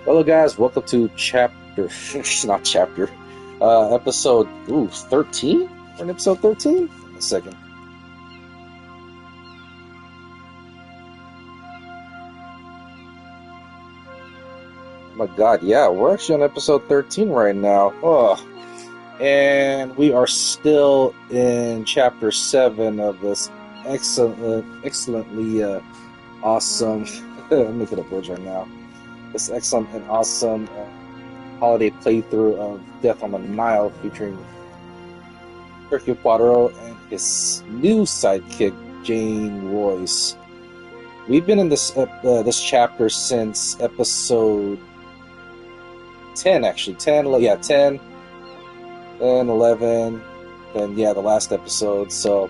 Hello guys, welcome to episode 13? We're in episode 13? A second. Oh my god, yeah, we're actually on episode 13 right now. Oh, and we are still in chapter 7 of this excellently awesome, I'm making a bridge right now. This excellent and awesome holiday playthrough of Death on the Nile featuring Hercule and his new sidekick, Jane Royce. We've been in this chapter since episode 10, actually. 10, then 11, then, the last episode. So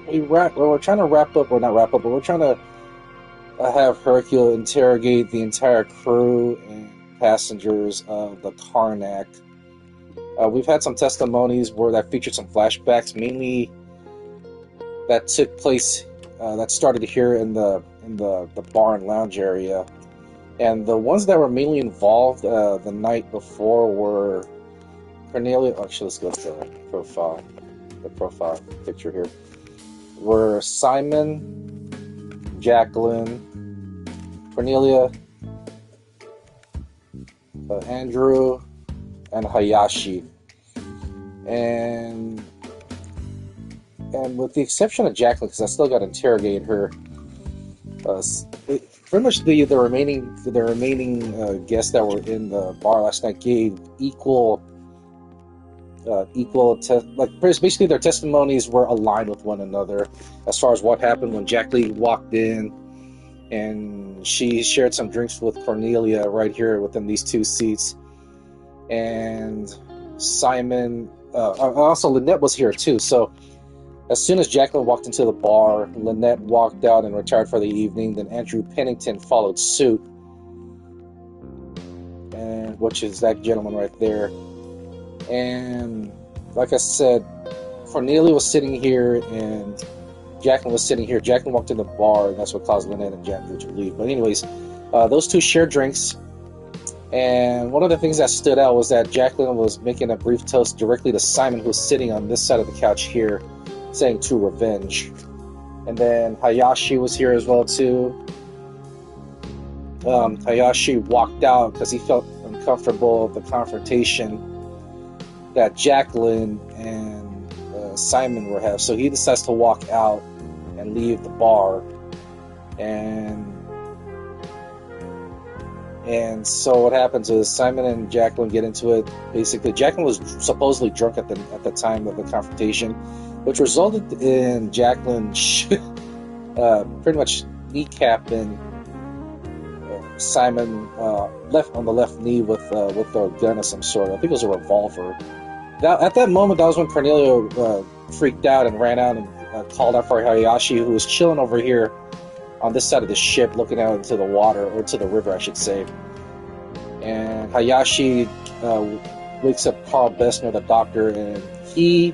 we're trying to wrap up, or not wrap up, but we're trying to have Hercule interrogate the entire crew and passengers of the Karnak. We've had some testimonies that featured some flashbacks, mainly that took place, that started here in the bar and lounge area. And the ones that were mainly involved the night before were Cornelia. Actually, let's go to the profile picture here. Were Simon, Jacqueline, Cornelia, Andrew, and Hayashi. And with the exception of Jacqueline, because I still got to interrogate her, pretty much the remaining guests that were in the bar last night gave basically their testimonies were aligned with one another as far as what happened when Jacqueline walked in and she shared some drinks with Cornelia right here within these two seats. And Simon, also Linnet was here too. So as soon as Jacqueline walked into the bar, Linnet walked out and retired for the evening. Then Andrew Pennington followed suit, and which is that gentleman right there. And like I said, Cornelia was sitting here and Jacqueline was sitting here. Jacqueline walked in the bar, and that's what caused Linnet and Andrew to leave. But anyways, those two shared drinks. And one of the things that stood out was that Jacqueline was making a brief toast directly to Simon, who was sitting on this side of the couch here, saying to revenge. And then Hayashi was here as well too. Hayashi walked out because he felt uncomfortable with the confrontation that Jacqueline and Simon were having. So he decides to walk out and leave the bar. And so what happens is Simon and Jacqueline get into it. Basically, Jacqueline was supposedly drunk at the time of the confrontation, which resulted in Jacqueline pretty much kneecapping Simon left on the left knee with a gun of some sort. I think it was a revolver. At that moment, that was when Cornelia freaked out and ran out and called out for Hayashi, who was chilling over here on this side of the ship, looking out into the water, or to the river, I should say. And Hayashi wakes up Carl Bessner, the doctor, and he,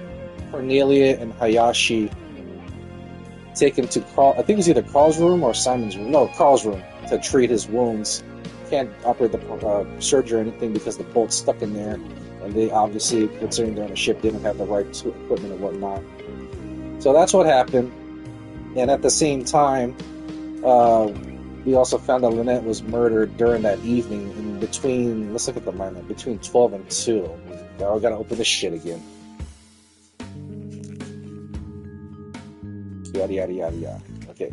Cornelia, and Hayashi take him to Carl. I think it was either Carl's room or Simon's room. No, Carl's room, to treat his wounds. Can't operate the surgery or anything because the bolt's stuck in there. And they obviously, considering they're on a ship, didn't have the right equipment and whatnot. So that's what happened. And at the same time, we also found that Linnet was murdered during that evening in between, let's look at the moment, between 12 and 2. Now I gotta open this shit again. Yada, yada, yada, yada. Okay.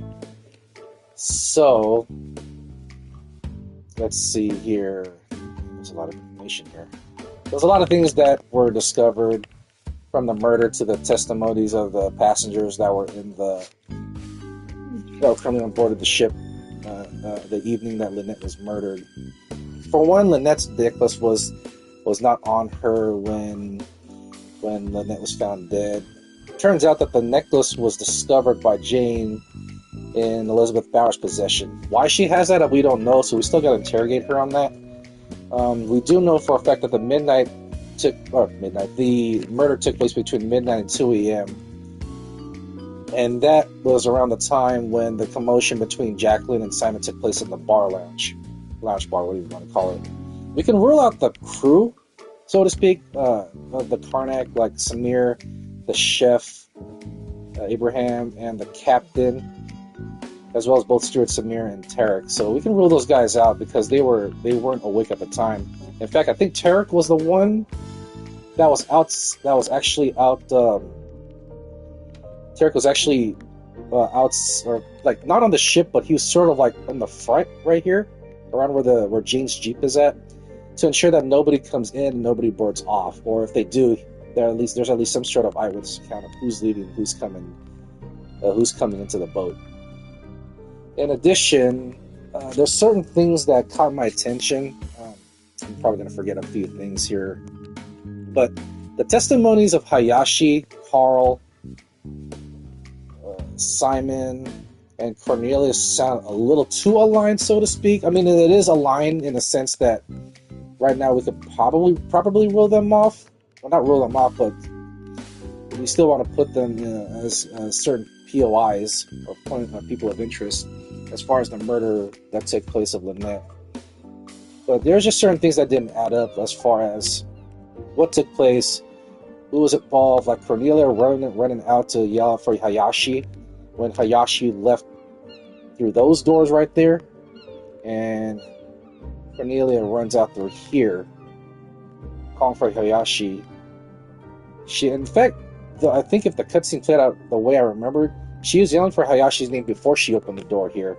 So, let's see here. There's a lot of information here. There's a lot of things that were discovered from the murder to the testimonies of the passengers that were coming on board of the ship the evening that Linnet was murdered. For one, Linnet's necklace was not on her when Linnet was found dead. Turns out that the necklace was discovered by Jane in Elizabeth Bauer's possession. Why she has that, we don't know, so we still got to interrogate her on that. We do know for a fact that the murder took place between midnight and 2 a.m. And that was around the time when the commotion between Jacqueline and Simon took place in the lounge bar, whatever you want to call it. We can rule out the crew, so to speak, of the Karnak, like Samir, the chef, Abraham, and the captain, as well as both Stuart, Samir, and Tarek. So we can rule those guys out because they weren't awake at the time. In fact, I think Tarek was the one that was out. That was actually out. Tarek was actually out, or like not on the ship, but he was sort of like in the front right here, around where Jane's Jeep is at, to ensure that nobody comes in, nobody boards off, or if they do, there's at least some sort of eyewitness account of who's leaving, who's coming into the boat. In addition, there's certain things that caught my attention. I'm probably going to forget a few things here, but the testimonies of Hayashi, Carl, Simon, and Cornelius sound a little too aligned, so to speak. I mean, it is aligned in the sense that right now we could probably rule them off. Well, not rule them off, but we still want to put them as certain POIs, or people of interest, as far as the murder that took place of Linnet. But there's just certain things that didn't add up as far as what took place, who was involved, like Cornelia running out to yell for Hayashi when Hayashi left through those doors right there, and Cornelia runs out through here calling for Hayashi. In fact, I think if the cutscene played out the way I remembered, she was yelling for Hayashi's name before she opened the door here,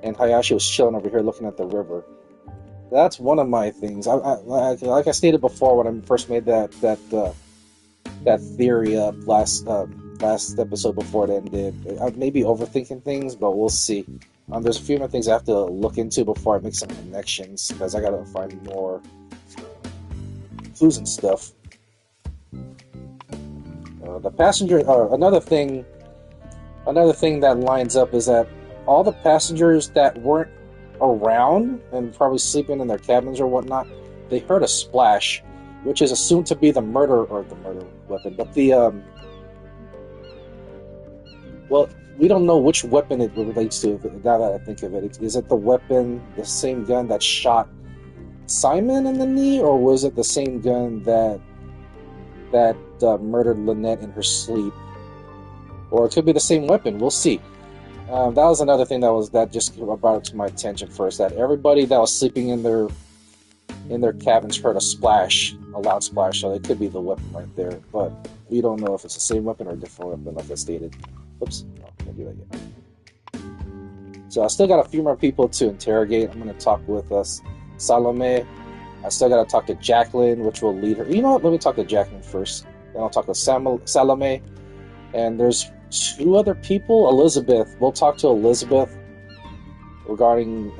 and Hayashi was chilling over here looking at the river. That's one of my things. Like I stated before when I first made that theory up last episode before it ended. I may be overthinking things, but we'll see. There's a few more things I have to look into before I make some connections, because I gotta find more clues and stuff. The passenger. Another thing that lines up is that all the passengers that weren't around and probably sleeping in their cabins or whatnot, they heard a splash, which is assumed to be the murder weapon. But well, we don't know which weapon it relates to. Now that I think of it, is it the same gun that shot Simon in the knee, or was it the same gun that murdered Linnet in her sleep? Or it could be the same weapon. We'll see. That was another thing that just brought it to my attention first. That everybody that was sleeping in their cabins heard a loud splash. So it could be the weapon right there. But we don't know if it's the same weapon or a different weapon, like I stated. Oops, can't do that yet. So I still got a few more people to interrogate. I'm going to talk with Salome. I still got to talk to Jacqueline, which will lead her. You know what? Let me talk to Jacqueline first. Then I'll talk to Salome. And there's two other people. Elizabeth. We'll talk to Elizabeth regarding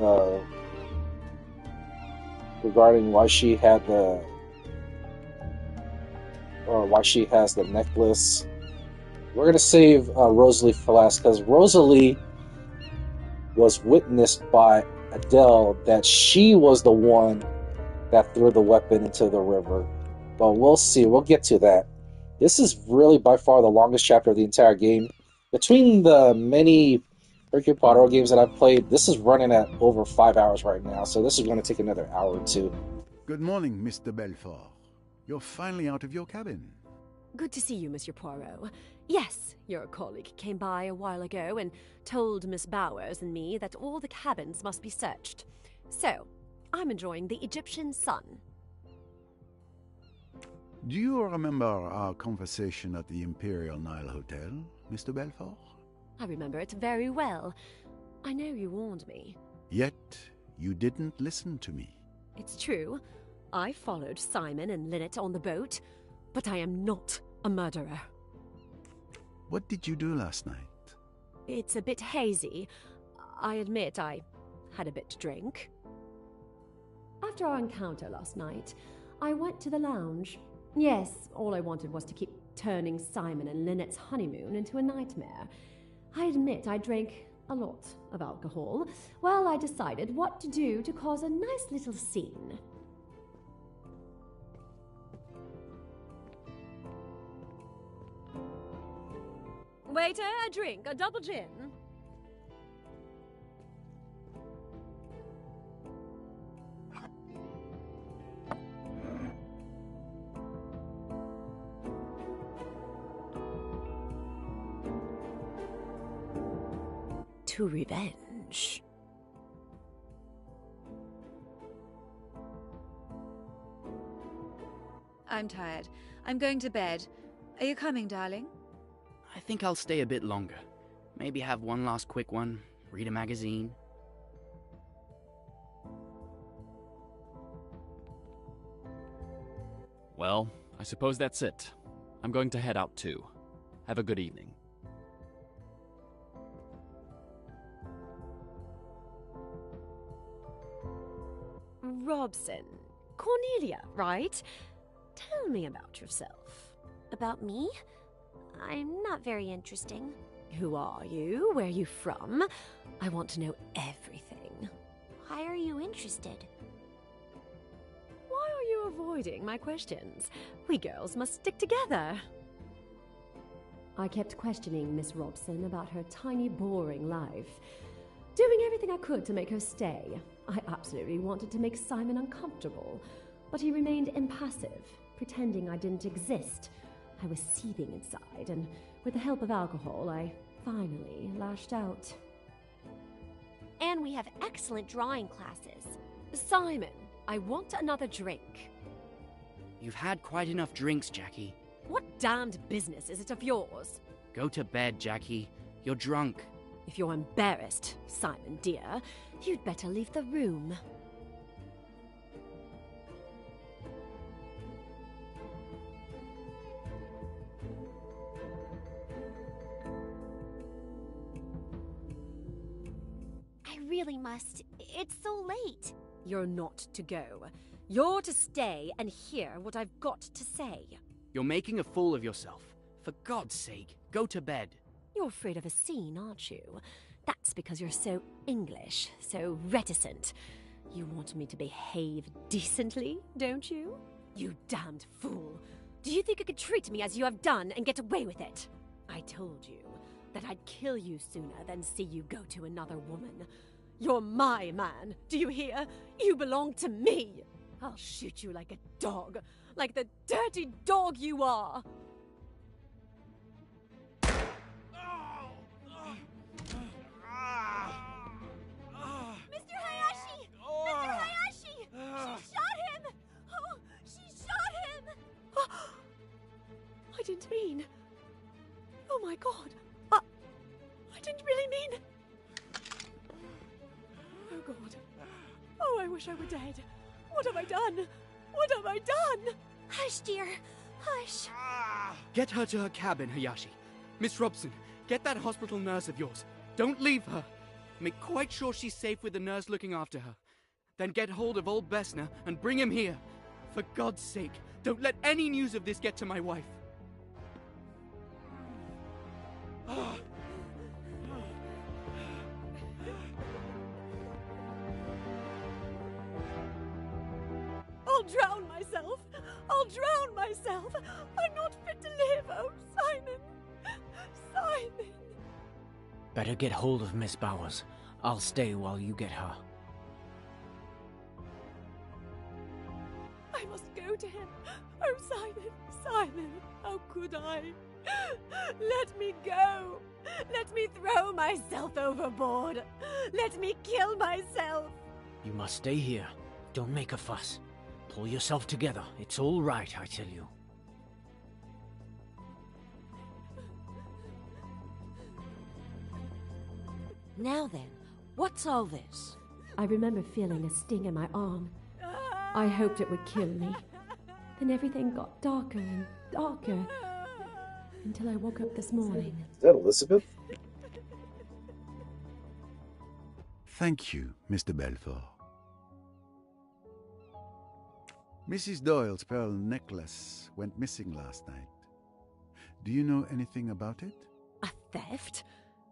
why she has the necklace. We're gonna save Rosalie for last, because Rosalie was witnessed by Adele that she was the one that threw the weapon into the river. But we'll see. We'll get to that. This is really by far the longest chapter of the entire game. Between the many Hercule Poirot games that I've played, this is running at over 5 hours right now, so this is going to take another hour or two. Good morning, Mr. Belfort. You're finally out of your cabin. Good to see you, Monsieur Poirot. Yes, your colleague came by a while ago and told Miss Bowers and me that all the cabins must be searched. So, I'm enjoying the Egyptian sun. Do you remember our conversation at the Imperial Nile Hotel, Mr. Belfort? I remember it very well. I know you warned me. Yet, you didn't listen to me. It's true. I followed Simon and Linnet on the boat, but I am not a murderer. What did you do last night? It's a bit hazy. I admit I had a bit to drink. After our encounter last night, I went to the lounge. Yes, all I wanted was to keep turning Simon and Linnet's honeymoon into a nightmare. I admit I drank a lot of alcohol. Well, I decided what to do to cause a nice little scene. Waiter, a drink, a double gin. To revenge. I'm tired. I'm going to bed. Are you coming, darling? I think I'll stay a bit longer. Maybe have one last quick one, read a magazine. Well, I suppose that's it. I'm going to head out too. Have a good evening. Robson. Cornelia, right? Tell me about yourself. About me? I'm not very interesting. Who are you? Where are you from? I want to know everything. Why are you interested? Why are you avoiding my questions? We girls must stick together. I kept questioning Miss Robson about her tiny, boring life, doing everything I could to make her stay. I absolutely wanted to make Simon uncomfortable, but he remained impassive, pretending I didn't exist. I was seething inside, and with the help of alcohol, I finally lashed out. And we have excellent drawing classes. Simon, I want another drink. You've had quite enough drinks, Jackie. What damned business is it of yours? Go to bed, Jackie. You're drunk. If you're embarrassed, Simon dear, you'd better leave the room. I really must. It's so late. You're not to go. You're to stay and hear what I've got to say. You're making a fool of yourself. For God's sake, go to bed. You're afraid of a scene, aren't you? That's because you're so English, so reticent. You want me to behave decently, don't you? You damned fool. Do you think you could treat me as you have done and get away with it? I told you that I'd kill you sooner than see you go to another woman. You're my man, do you hear? You belong to me. I'll shoot you like a dog, like the dirty dog you are. Mr. Hayashi! Mr. Hayashi! She shot him! Oh, she shot him! I didn't mean... Oh my God. I didn't really mean... Oh God. Oh, I wish I were dead. What have I done? What have I done? Hush, dear. Hush. Get her to her cabin, Hayashi. Miss Robson, get that hospital nurse of yours. Don't leave her. Make quite sure she's safe with the nurse looking after her. Then get hold of old Bessner and bring him here. For God's sake, don't let any news of this get to my wife. I'll drown myself. I'll drown myself. I'm not fit to live. Oh, Simon. Simon. Better get hold of Miss Bowers. I'll stay while you get her. I must go to him. Oh, Simon. Simon, how could I? Let me go. Let me throw myself overboard. Let me kill myself. You must stay here. Don't make a fuss. Pull yourself together. It's all right, I tell you. Now then, what's all this? I remember feeling a sting in my arm. I hoped it would kill me. Then everything got darker and darker until I woke up this morning. Is that Elizabeth? Thank you, Mr. Belfort. Mrs. Doyle's pearl necklace went missing last night. Do you know anything about it? A theft?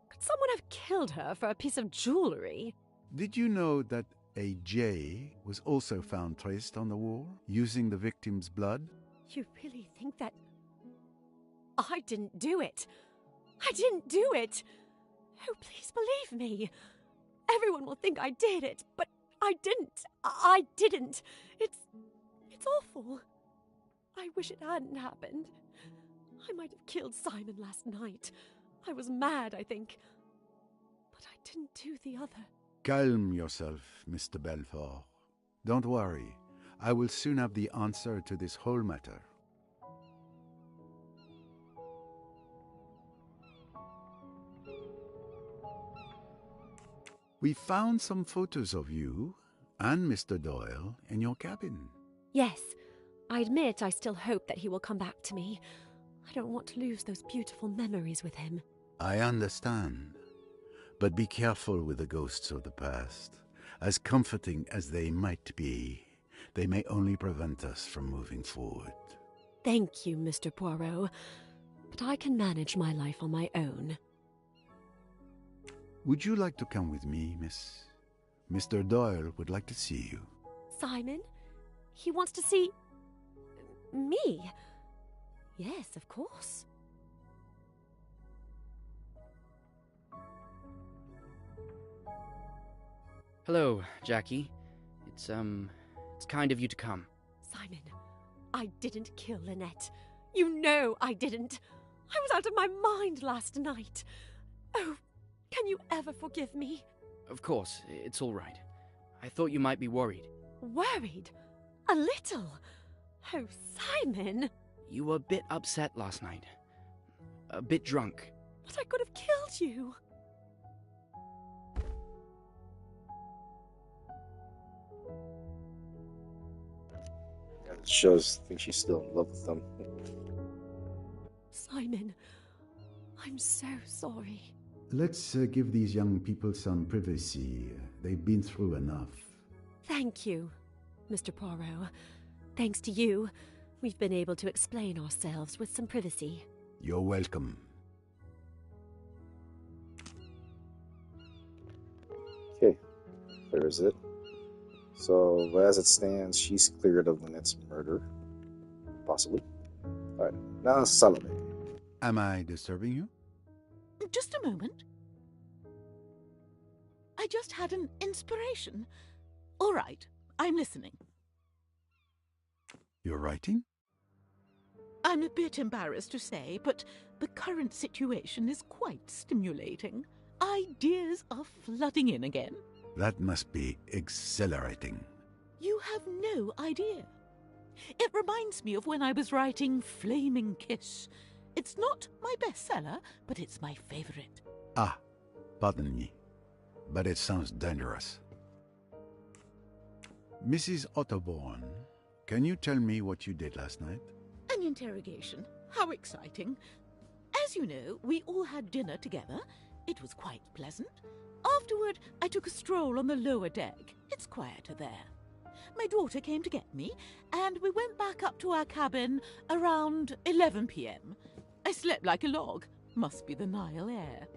Could someone have killed her for a piece of jewelry? Did you know that a J was also found traced on the wall, using the victim's blood? You really think that... I didn't do it? I didn't do it. Oh, please believe me. Everyone will think I did it, but I didn't. I didn't. It's awful. I wish it hadn't happened. I might have killed Simon last night. I was mad, I think. But I didn't do the other. Calm yourself, Mr. Belfort. Don't worry. I will soon have the answer to this whole matter. We found some photos of you and Mr. Doyle in your cabin. Yes, I admit I still hope that he will come back to me. I don't want to lose those beautiful memories with him. I understand. But be careful with the ghosts of the past. As comforting as they might be, they may only prevent us from moving forward. Thank you, Mr. Poirot. But I can manage my life on my own. Would you like to come with me, miss? Mr. Doyle would like to see you. Simon? He wants to see... me? Yes, of course. Hello, Jackie. It's kind of you to come. Simon, I didn't kill Linnet. You know I didn't. I was out of my mind last night. Oh, can you ever forgive me? Of course, it's all right. I thought you might be worried. Worried? A little. Oh, Simon. You were a bit upset last night. A bit drunk. But I could have killed you. It shows, I think she's still in love with them. Simon, I'm so sorry. Let's give these young people some privacy. They've been through enough. Thank you, Mr. Poirot. Thanks to you, we've been able to explain ourselves with some privacy. You're welcome. Okay, there's it. So, as it stands, she's cleared of Linnet's murder. Possibly. Alright, now Salome. Am I disturbing you? Just a moment. I just had an inspiration. All right, I'm listening. You're writing? I'm a bit embarrassed to say, but the current situation is quite stimulating. Ideas are flooding in again. That must be exhilarating. You have no idea. It reminds me of when I was writing Flaming Kiss. It's not my bestseller, but it's my favorite. Ah, pardon me, but it sounds dangerous. Mrs. Otterborn, can you tell me what you did last night? An interrogation. How exciting. As you know, we all had dinner together. It was quite pleasant. Afterward, I took a stroll on the lower deck. It's quieter there. My daughter came to get me, and we went back up to our cabin around 11 p.m. I slept like a log. Must be the Nile air.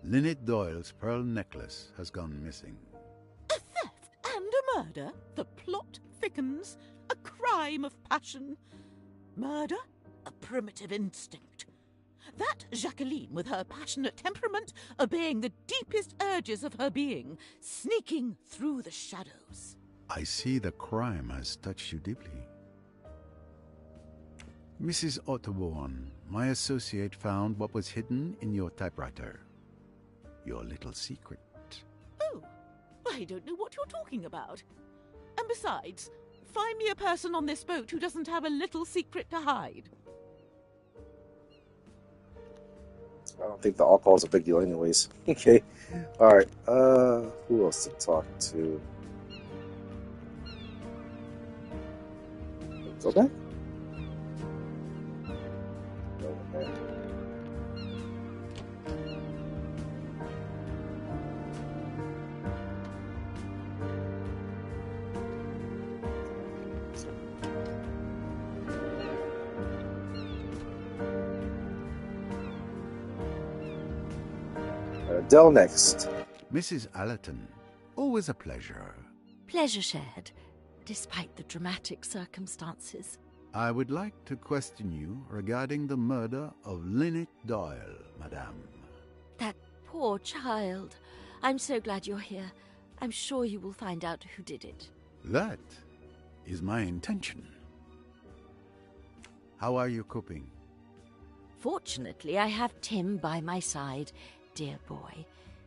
Linnet Doyle's pearl necklace has gone missing. A theft and a murder? The plot thickens. A crime of passion. Murder? A primitive instinct. That Jacqueline, with her passionate temperament, obeying the deepest urges of her being, sneaking through the shadows. I see the crime has touched you deeply. Mrs. Otterborn, my associate found what was hidden in your typewriter. Your little secret. Oh, I don't know what you're talking about. And besides, find me a person on this boat who doesn't have a little secret to hide. I don't think the alcohol is a big deal anyways. Okay. Alright, who else to talk to? Go back? Go back. Adele next. Mrs. Allerton, always a pleasure. Pleasure shared, despite the dramatic circumstances. I would like to question you regarding the murder of Linnet Doyle, madame. That poor child. I'm so glad you're here. I'm sure you will find out who did it. That is my intention. How are you coping? Fortunately, I have Tim by my side, dear boy.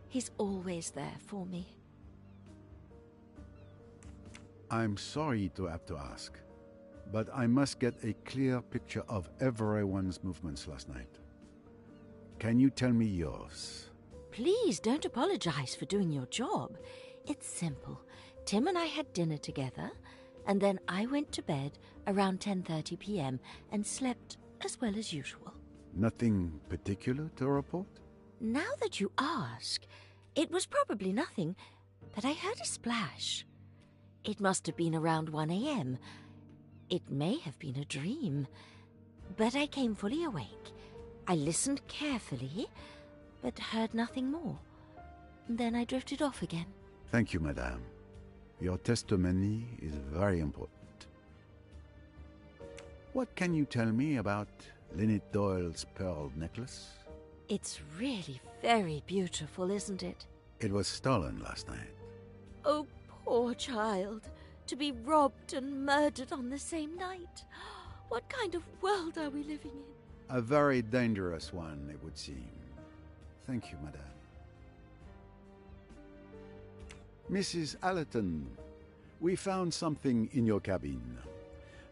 He's always there for me. I'm sorry to have to ask, but I must get a clear picture of everyone's movements last night. Can you tell me yours? Please don't apologize for doing your job. It's simple. Tim and I had dinner together, and then I went to bed around 10:30 p.m. and slept as well as usual. Nothing particular to report? Now that you ask, it was probably nothing, but I heard a splash. It must have been around 1 a.m. It may have been a dream, but I came fully awake. I listened carefully, but heard nothing more. Then I drifted off again. Thank you, madame. Your testimony is very important. What can you tell me about Linnet Doyle's pearl necklace? It's really very beautiful, isn't it? It was stolen last night. Oh, poor child. To be robbed and murdered on the same night. What kind of world are we living in? A very dangerous one, it would seem. Thank you, madame. Mrs. Allerton, we found something in your cabin.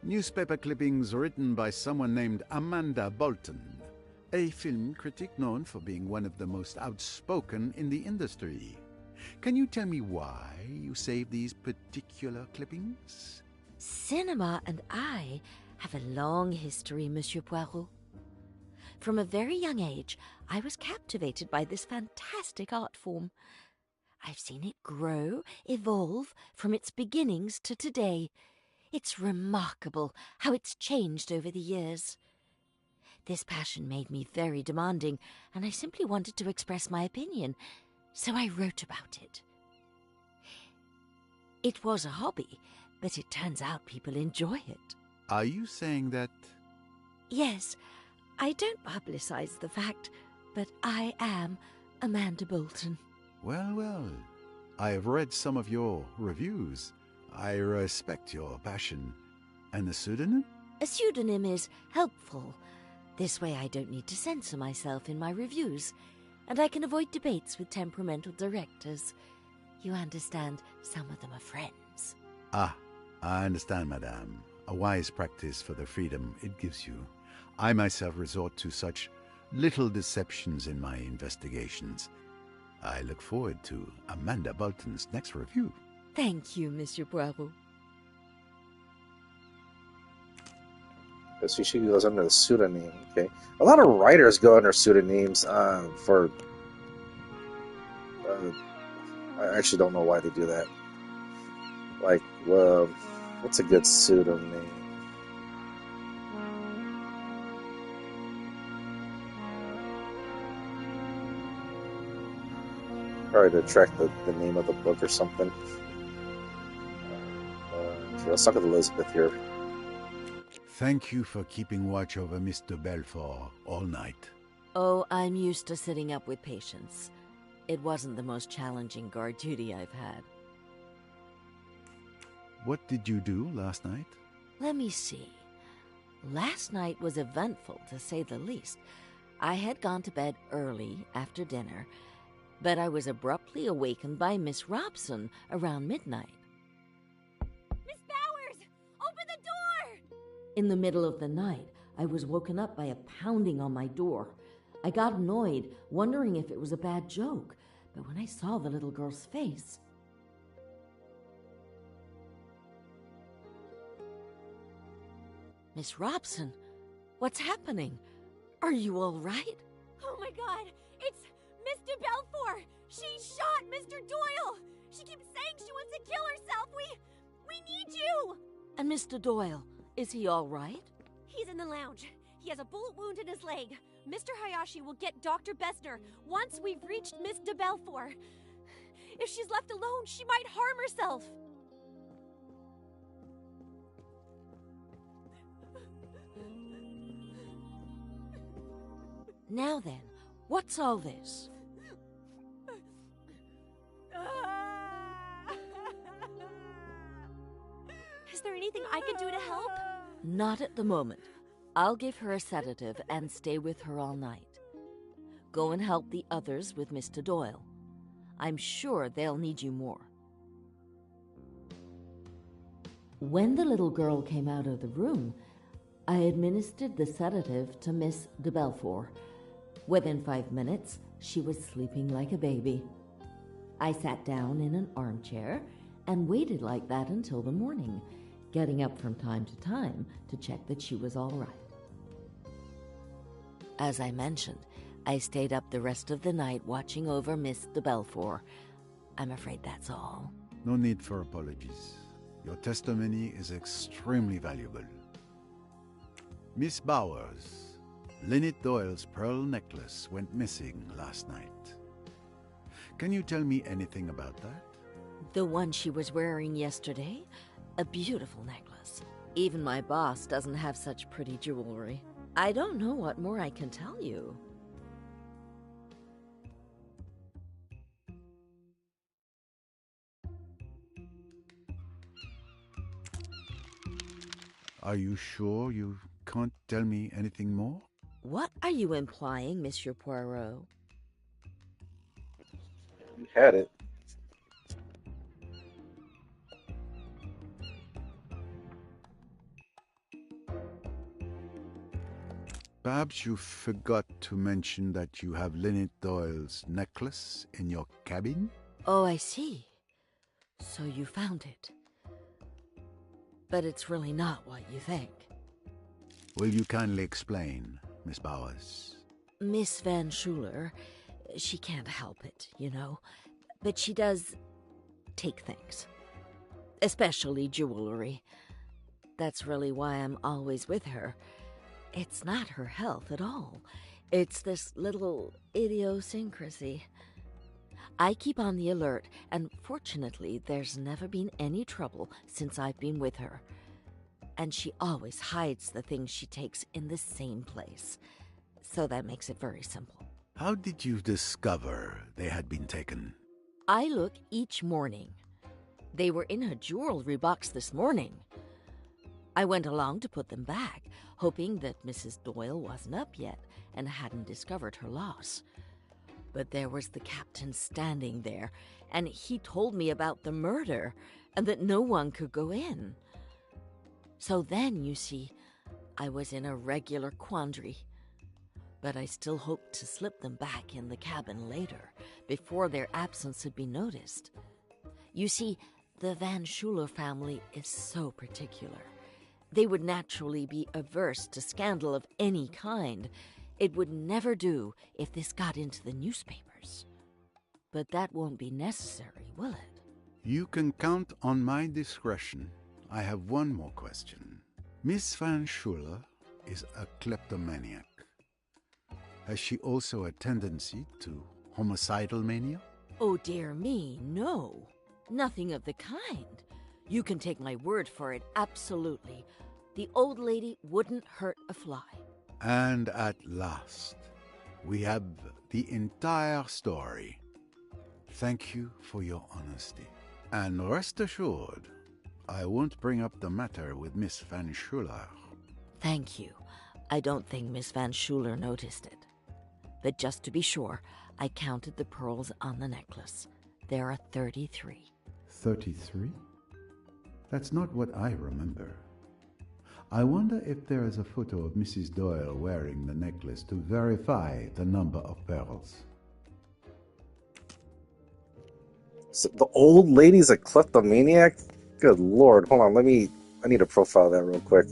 Newspaper clippings written by someone named Amanda Bolton, a film critic known for being one of the most outspoken in the industry. Can you tell me why you saved these particular clippings? Cinema and I have a long history, Monsieur Poirot. From a very young age, I was captivated by this fantastic art form. I've seen it grow, evolve from its beginnings to today. It's remarkable how it's changed over the years. This passion made me very demanding, and I simply wanted to express my opinion, so I wrote about it. It was a hobby, but it turns out people enjoy it. Are you saying that... Yes, I don't publicize the fact, but I am Amanda Bolton. Well, well, I have read some of your reviews. I respect your passion. And the pseudonym? A pseudonym is helpful. This way I don't need to censor myself in my reviews, and I can avoid debates with temperamental directors. You understand, some of them are friends. Ah, I understand, madame. A wise practice for the freedom it gives you. I myself resort to such little deceptions in my investigations. I look forward to Amanda Bolton's next review. Thank you, Monsieur Poirot. So she goes under the pseudonym. Okay, a lot of writers go under pseudonyms for. I actually don't know why they do that. Like, what's a good pseudonym? Probably to attract the name of the book or something. Okay, let's talk with Elizabeth here. Thank you for keeping watch over Mr. Belfort all night. Oh, I'm used to sitting up with patients. It wasn't the most challenging guard duty I've had. What did you do last night? Let me see. Last night was eventful, to say the least. I had gone to bed early after dinner, but I was abruptly awakened by Miss Robson around midnight. Miss Bowers! Open the door! In the middle of the night, I was woken up by a pounding on my door. I got annoyed, wondering if it was a bad joke, but when I saw the little girl's face... Miss Robson, what's happening? Are you all right? Oh my god! It's Mr. Belfort! She shot Mr. Doyle! She keeps saying she wants to kill herself! We need you! And Mr. Doyle, is he all right? He's in the lounge. He has a bullet wound in his leg. Mr. Hayashi will get Dr. Bessner once we've reached Miss de Belfort. If she's left alone, she might harm herself. Now then, what's all this? Is there anything I can do to help? Not at the moment. I'll give her a sedative and stay with her all night. Go and help the others with Mr. Doyle. I'm sure they'll need you more. When the little girl came out of the room, I administered the sedative to Miss de Belfort. Within 5 minutes, she was sleeping like a baby. I sat down in an armchair and waited like that until the morning, getting up from time to time to check that she was all right. As I mentioned, I stayed up the rest of the night watching over Miss de Belfort. I'm afraid that's all. No need for apologies. Your testimony is extremely valuable. Miss Bowers, Linnet Doyle's pearl necklace went missing last night. Can you tell me anything about that? The one she was wearing yesterday? A beautiful necklace. Even my boss doesn't have such pretty jewelry. I don't know what more I can tell you. Are you sure you can't tell me anything more? What are you implying, Monsieur Poirot? You had it. Perhaps you forgot to mention that you have Linnet Doyle's necklace in your cabin? Oh, I see. So you found it. But it's really not what you think. Will you kindly explain, Miss Bowers? Miss Van Schuler, she can't help it, you know. But she does take things. Especially jewelry. That's really why I'm always with her. It's not her health at all. It's this little idiosyncrasy. I keep on the alert, and fortunately, there's never been any trouble since I've been with her. And she always hides the things she takes in the same place. So that makes it very simple. How did you discover they had been taken? I look each morning. They were in her jewelry box this morning. I went along to put them back, hoping that Mrs. Doyle wasn't up yet and hadn't discovered her loss. But there was the captain standing there, and he told me about the murder and that no one could go in. So then, you see, I was in a regular quandary. But I still hoped to slip them back in the cabin later, before their absence had been noticed. You see, the Van Schuler family is so particular. They would naturally be averse to scandal of any kind. It would never do if this got into the newspapers. But that won't be necessary, will it? You can count on my discretion. I have one more question. Miss Van Schuler is a kleptomaniac. Has she also a tendency to homicidal mania? Oh, dear me, no. Nothing of the kind. You can take my word for it, absolutely. The old lady wouldn't hurt a fly. And at last, we have the entire story. Thank you for your honesty. And rest assured, I won't bring up the matter with Miss Van Schuler. Thank you. I don't think Miss Van Schuler noticed it. But just to be sure, I counted the pearls on the necklace. There are 33. 33? That's not what I remember. I wonder if there is a photo of Mrs. Doyle wearing the necklace to verify the number of pearls. So the old lady's a kleptomaniac? Good lord. Hold on, I need to profile that real quick.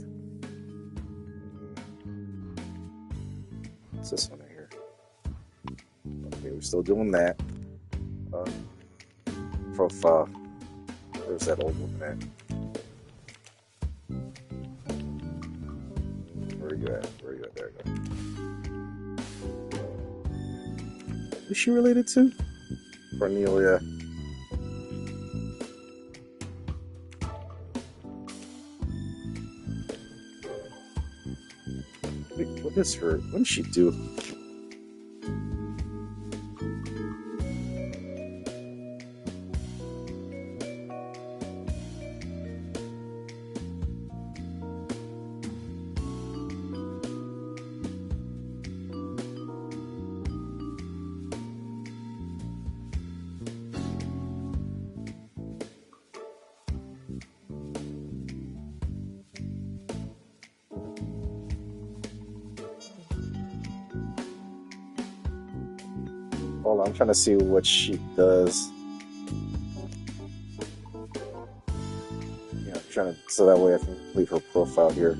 What's this one right here? Okay, we're still doing that. Profile. Where's that old woman at? Where are you at? There you go. Who's she related to? Cornelia. Wait, what is her? What did she do? Hold on, I'm trying to see what she does. Yeah, I'm trying to, so that way I can leave her profile here.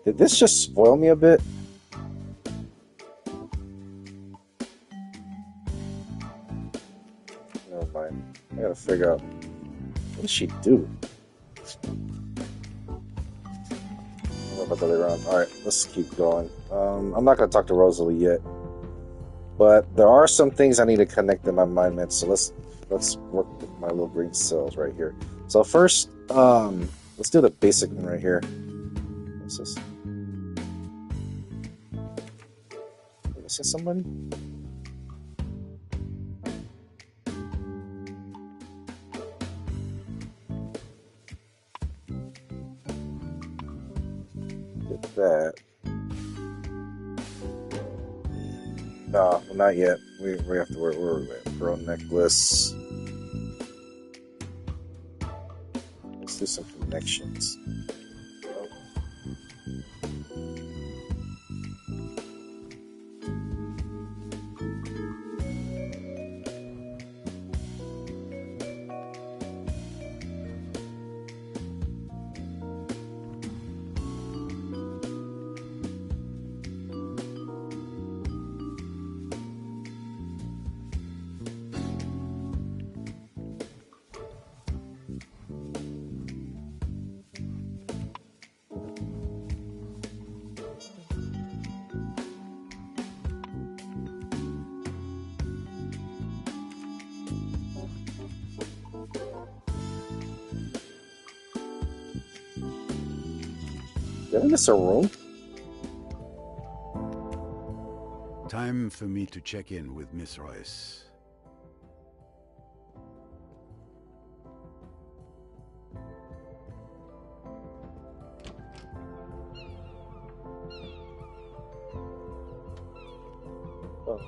Did this just spoil me a bit? Never mind. I gotta figure out, what does she do? I'll know about that later on. Alright, let's keep going. I'm not gonna talk to Rosalie yet. But there are some things I need to connect in my mind, man. So let's work with my little green cells right here. So first, let's do the basic one right here. What's this? Did I see somebody? Get that. No, not yet. We have to work. Where are we at? Pearl necklace. Let's do some connections. Did I miss a room? Time for me to check in with Miss Royce. Oh.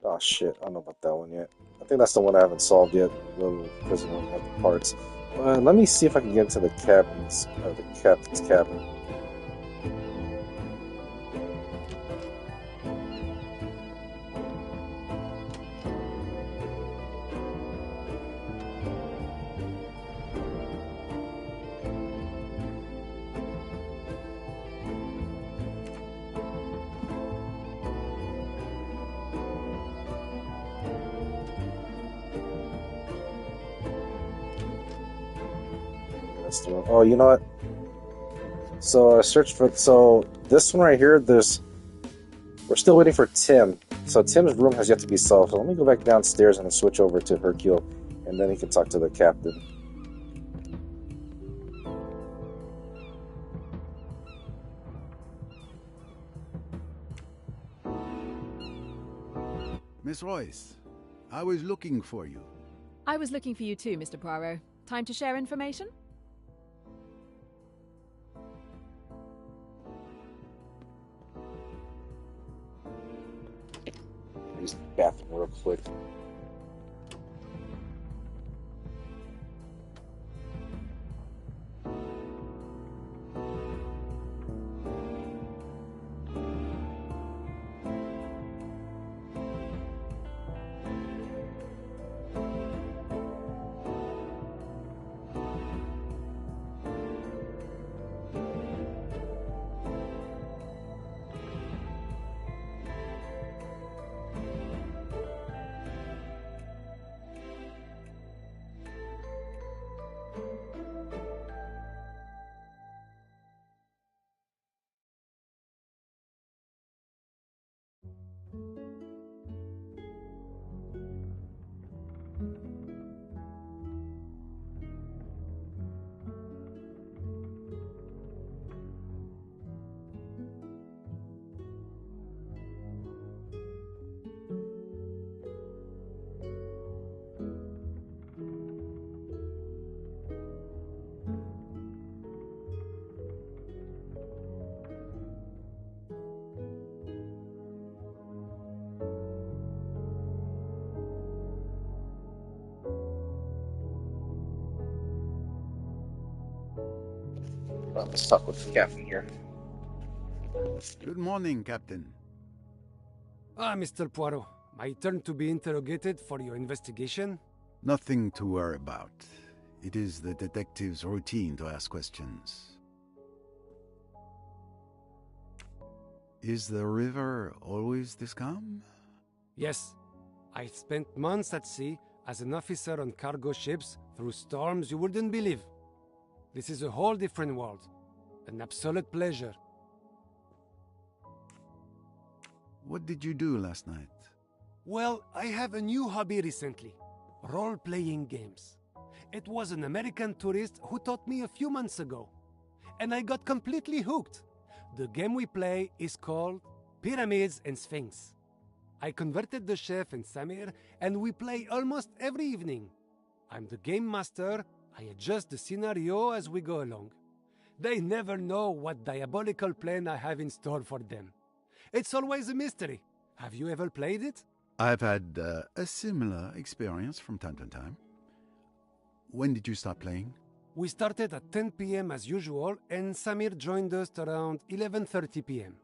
Oh shit, I don't know about that one yet. I think that's the one I haven't solved yet. The prison one have the parts. Let me see if I can get into the captain's cabin. Oh, you know what? So I searched for this one right here. We're still waiting for Tim. So Tim's room has yet to be solved. So let me go back downstairs and then switch over to Hercule, and then he can talk to the captain. Miss Royce, I was looking for you. I was looking for you too, Mr. Poirot. Time to share information? use the bathroom real quick. I'm stuck with the captain here. Good morning, Captain. Ah, Mr. Poirot. My turn to be interrogated for your investigation? Nothing to worry about. It is the detective's routine to ask questions. Is the river always this calm? Yes. I spent months at sea as an officer on cargo ships through storms you wouldn't believe. This is a whole different world. An absolute pleasure. What did you do last night? Well, I have a new hobby recently. Role-playing games. It was an American tourist who taught me a few months ago. And I got completely hooked. The game we play is called Pyramids and Sphinx. I converted the chef and Samir, and we play almost every evening. I'm the game master. I adjust the scenario as we go along. They never know what diabolical plan I have in store for them. It's always a mystery. Have you ever played it? I've had a similar experience from time to time. When did you start playing? We started at 10 p.m. as usual, and Samir joined us around 11:30 p.m.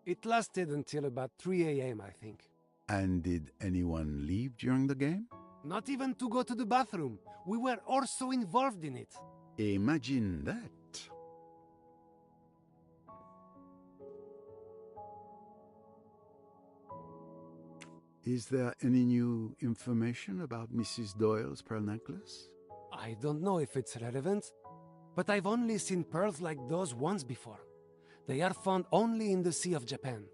It lasted until about 3 a.m., I think. And did anyone leave during the game? Not even to go to the bathroom. We were also involved in it. Imagine that. Is there any new information about Mrs. Doyle's pearl necklace? I don't know if it's relevant, but I've only seen pearls like those once before. They are found only in the Sea of Japan.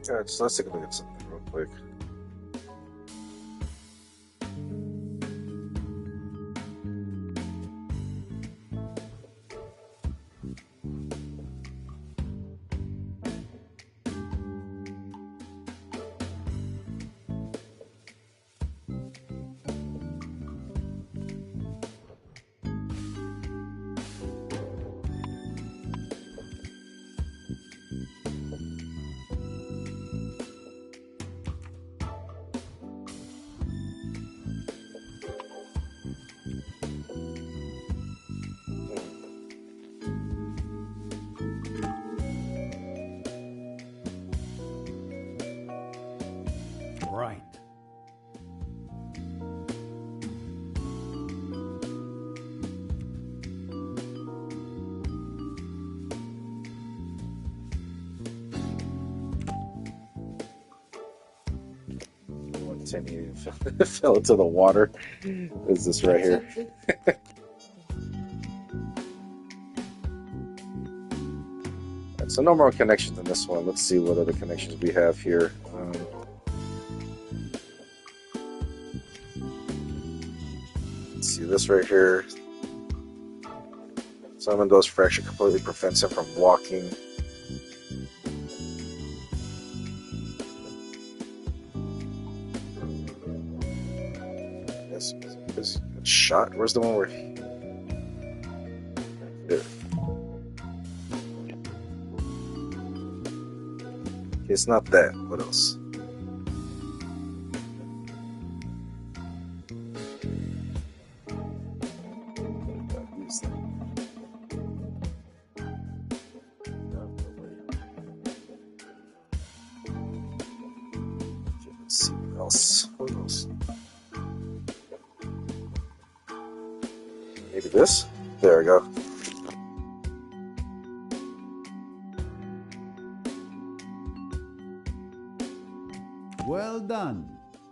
Alright, so let's take a look at something real quick. Right. Continue fell into the water. Is this right here? So no more connections in this one. Let's see what other connections we have here. Let's see this right here. Some of those fracture completely prevents him from walking. This shot? Where's the one where there? It's not that. What else? Let's see what else. What else? Maybe this? There we go. Well done.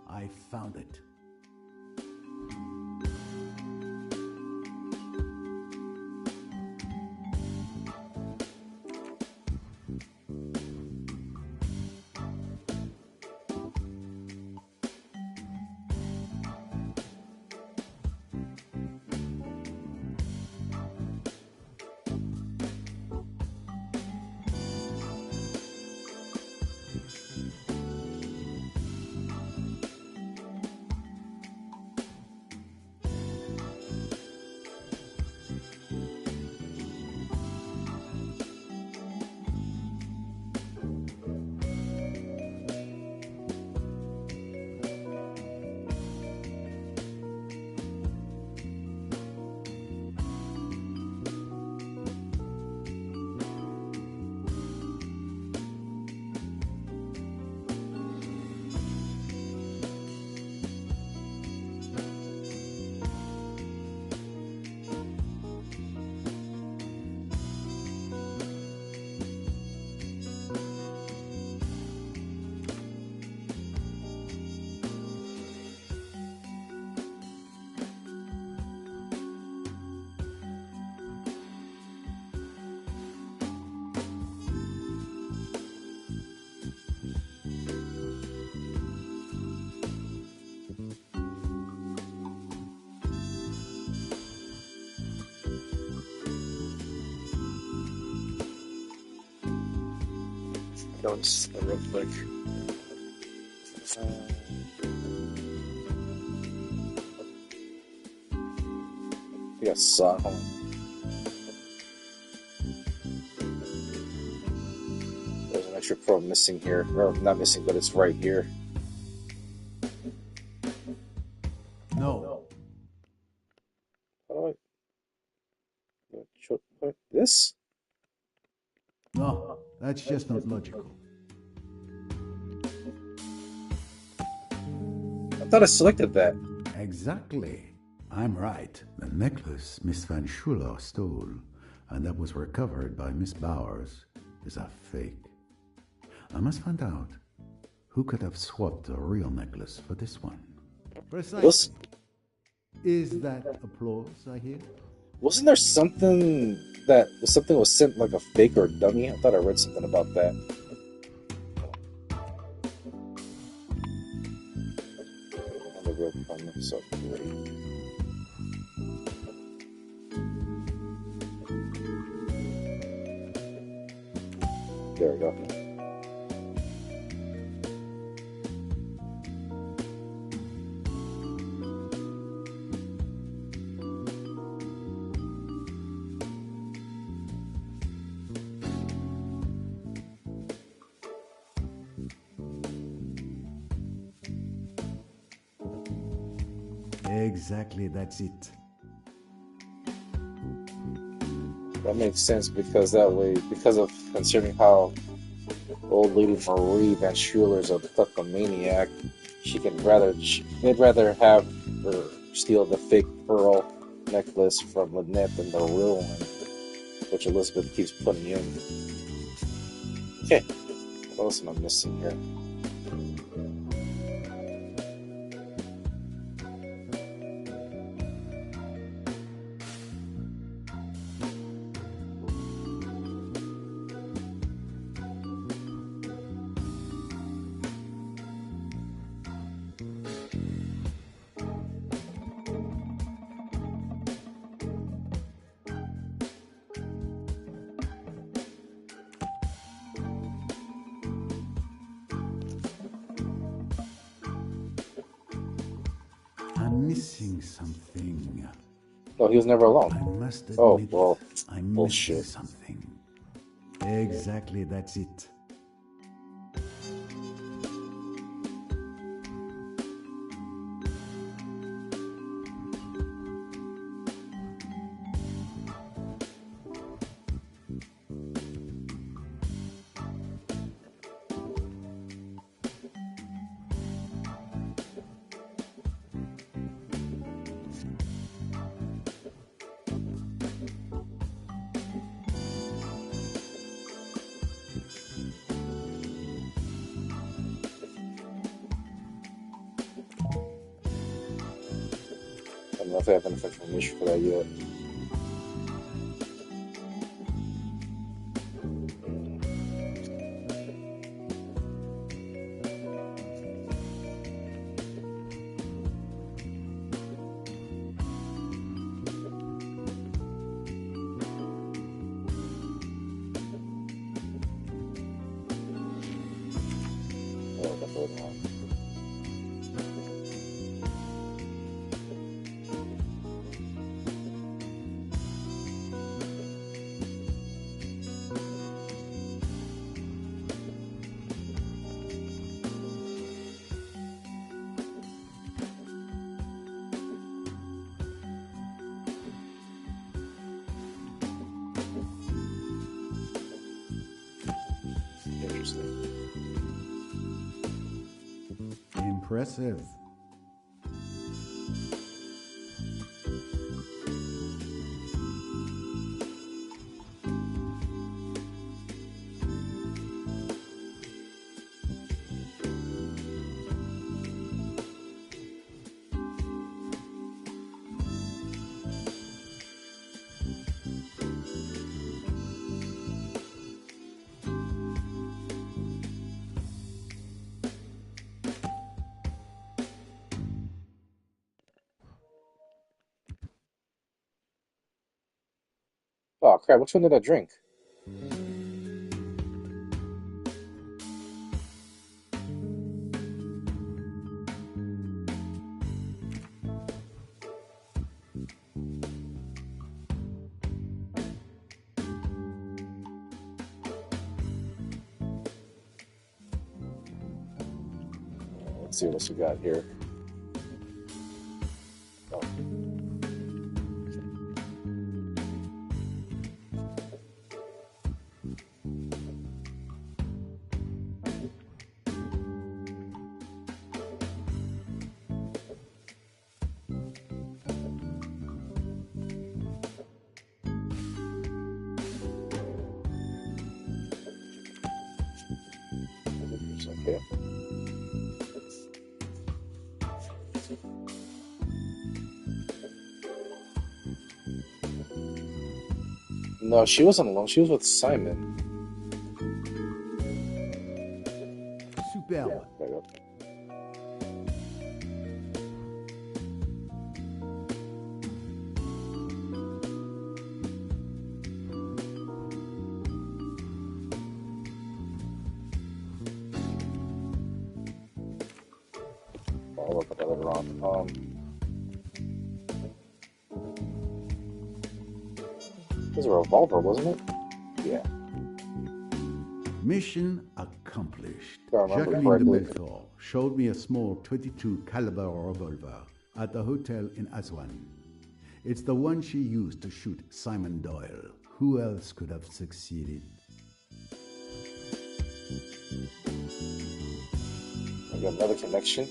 I found it. Go just real quick. We got saw. Hold on. There's an extra probe missing here. Or not missing, but it's right here. No. Oh, this? No, that's just not logical. I thought I selected that. Exactly. I'm right. The necklace Miss Van Schuler stole, and that was recovered by Miss Bowers, is a fake. I must find out who could have swapped the real necklace for this one. Precisely. Is that applause I hear? Wasn't there something was sent like a fake or a dummy? I thought I read something about that. The real comment, so great. There we go. Exactly, that's it. That makes sense because of considering how old lady Marie Van Schuler's a kleptomaniac, they'd rather have her steal the fake pearl necklace from Linnet than the real one, which Elizabeth keeps putting in. Okay, what else am I missing here? missing something. No, he was never alone. I must admit, Oh, well, I'm bullshit. missing something. Exactly, that's it. I don't know if I have enough information for that yet. Oh, definitely not. Interesting. Impressive. Oh crap! Which one did I drink? Let's see what else we got here. Oh. Okay. No, she wasn't alone. She was with Simon. Superbe. There you go. I'll look at that later on. It was a revolver, wasn't it? Yeah. Mission accomplished. If I remember Jacqueline de correctly. Belfort showed me a small 22 caliber revolver at the hotel in Aswan. It's the one she used to shoot Simon Doyle. Who else could have succeeded? I got another connection.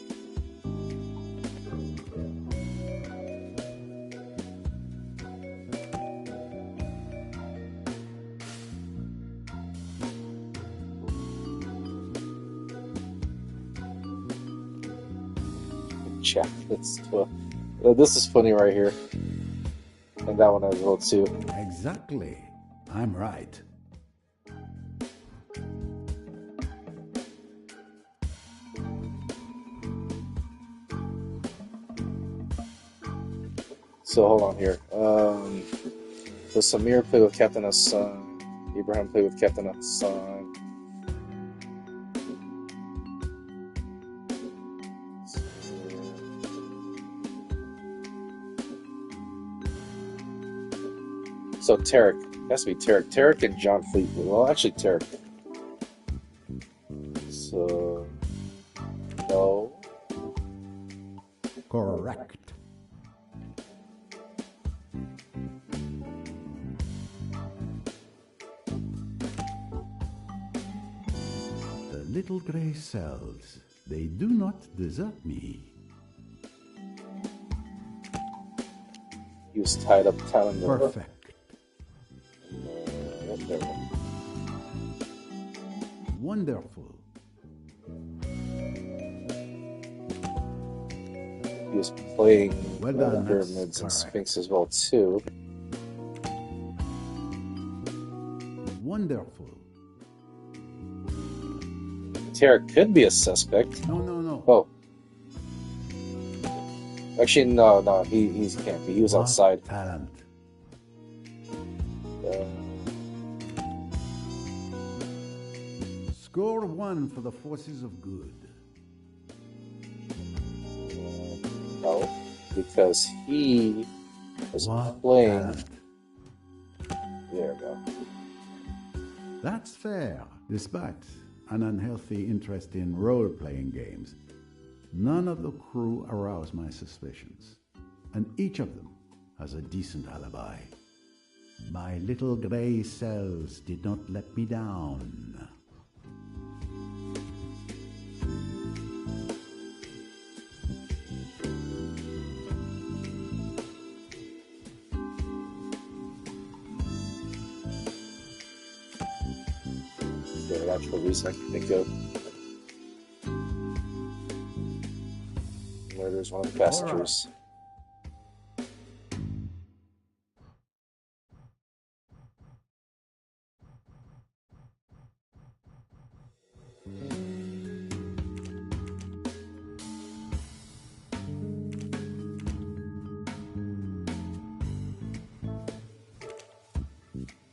Check this. This is funny right here, and that one as well too. Exactly. I'm right. So hold on here. So Samir played with Captain Hassan. Ibrahim played with Captain Hassan. So Tarek. It has to be Tarek. Tarek and John Fleetwood. Well, actually, Tarek. So... No. Correct. The little gray cells, they do not desert me. He was tied up telling the... Perfect. Wonderful. He was playing Well done, pyramids and that's Sphinx as well too. Wonderful. Tarek could be a suspect. No. Oh. Actually, no, he can't be. He was outside. Talent. Score 1 for the forces of good. No, because he was playing. Talent. There we go. That's fair. Despite an unhealthy interest in role-playing games, none of the crew aroused my suspicions, and each of them has a decent alibi. My little gray cells did not let me down. The actual reason I can think of. Murders one of the passengers.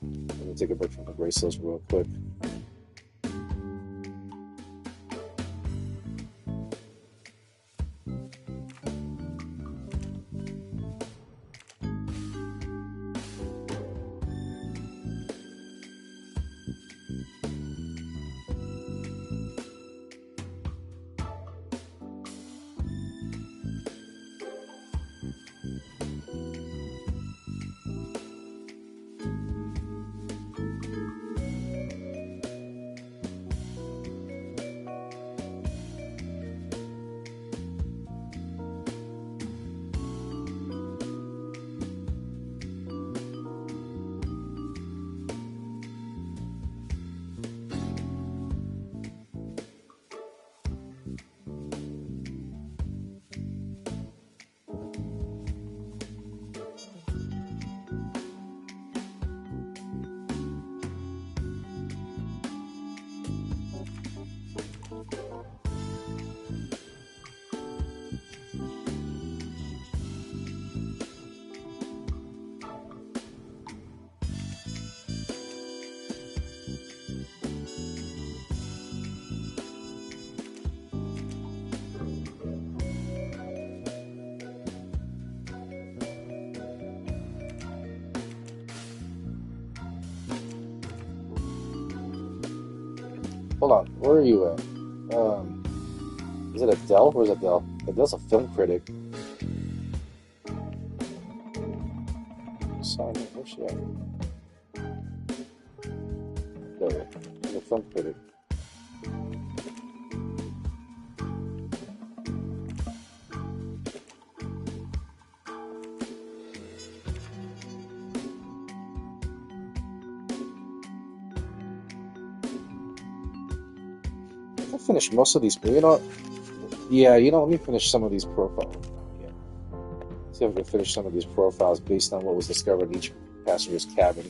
Let me take a break from the bracelets real quick. Hold on, where are you at? Is it Adele? Where's Adele? Adele's a film critic. Simon, where's she at? There, she's a film critic. I finished most of these, you know. Yeah, let me finish some of these profiles. Yeah. See if I can finish some of these profiles based on what was discovered in each passenger's cabin.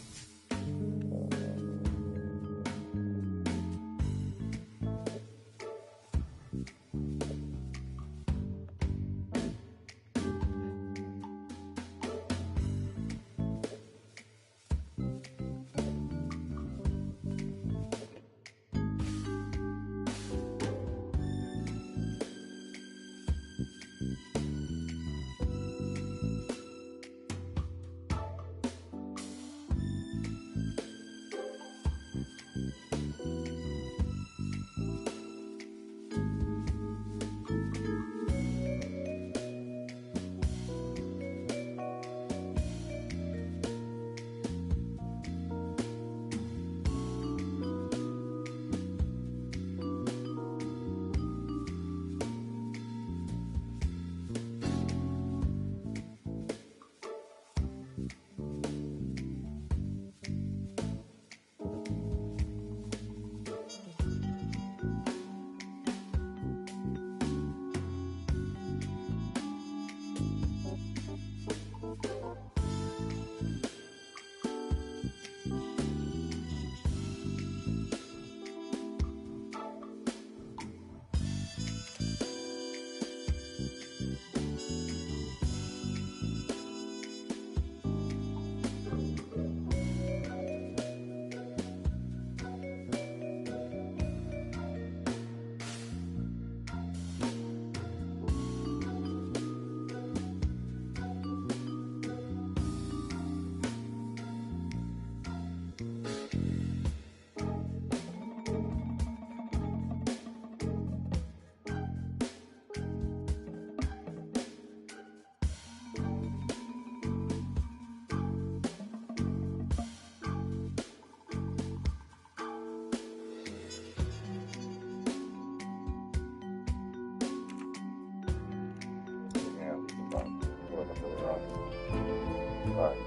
Alright,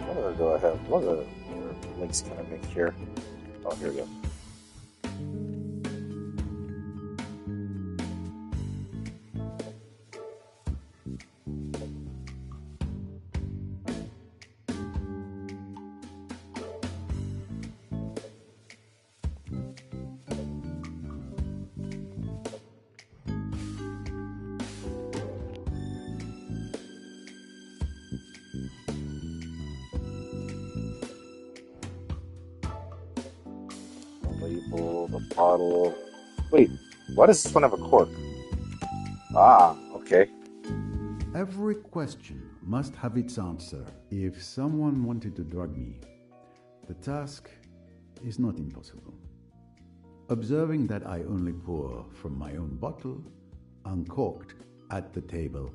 what other do I have? What other links can I make here? Oh, here we go. Label, the bottle. Wait, why does this one have a cork? Ah, okay. Every question must have its answer. If someone wanted to drug me, the task is not impossible. Observing that I only pour from my own bottle, uncorked at the table,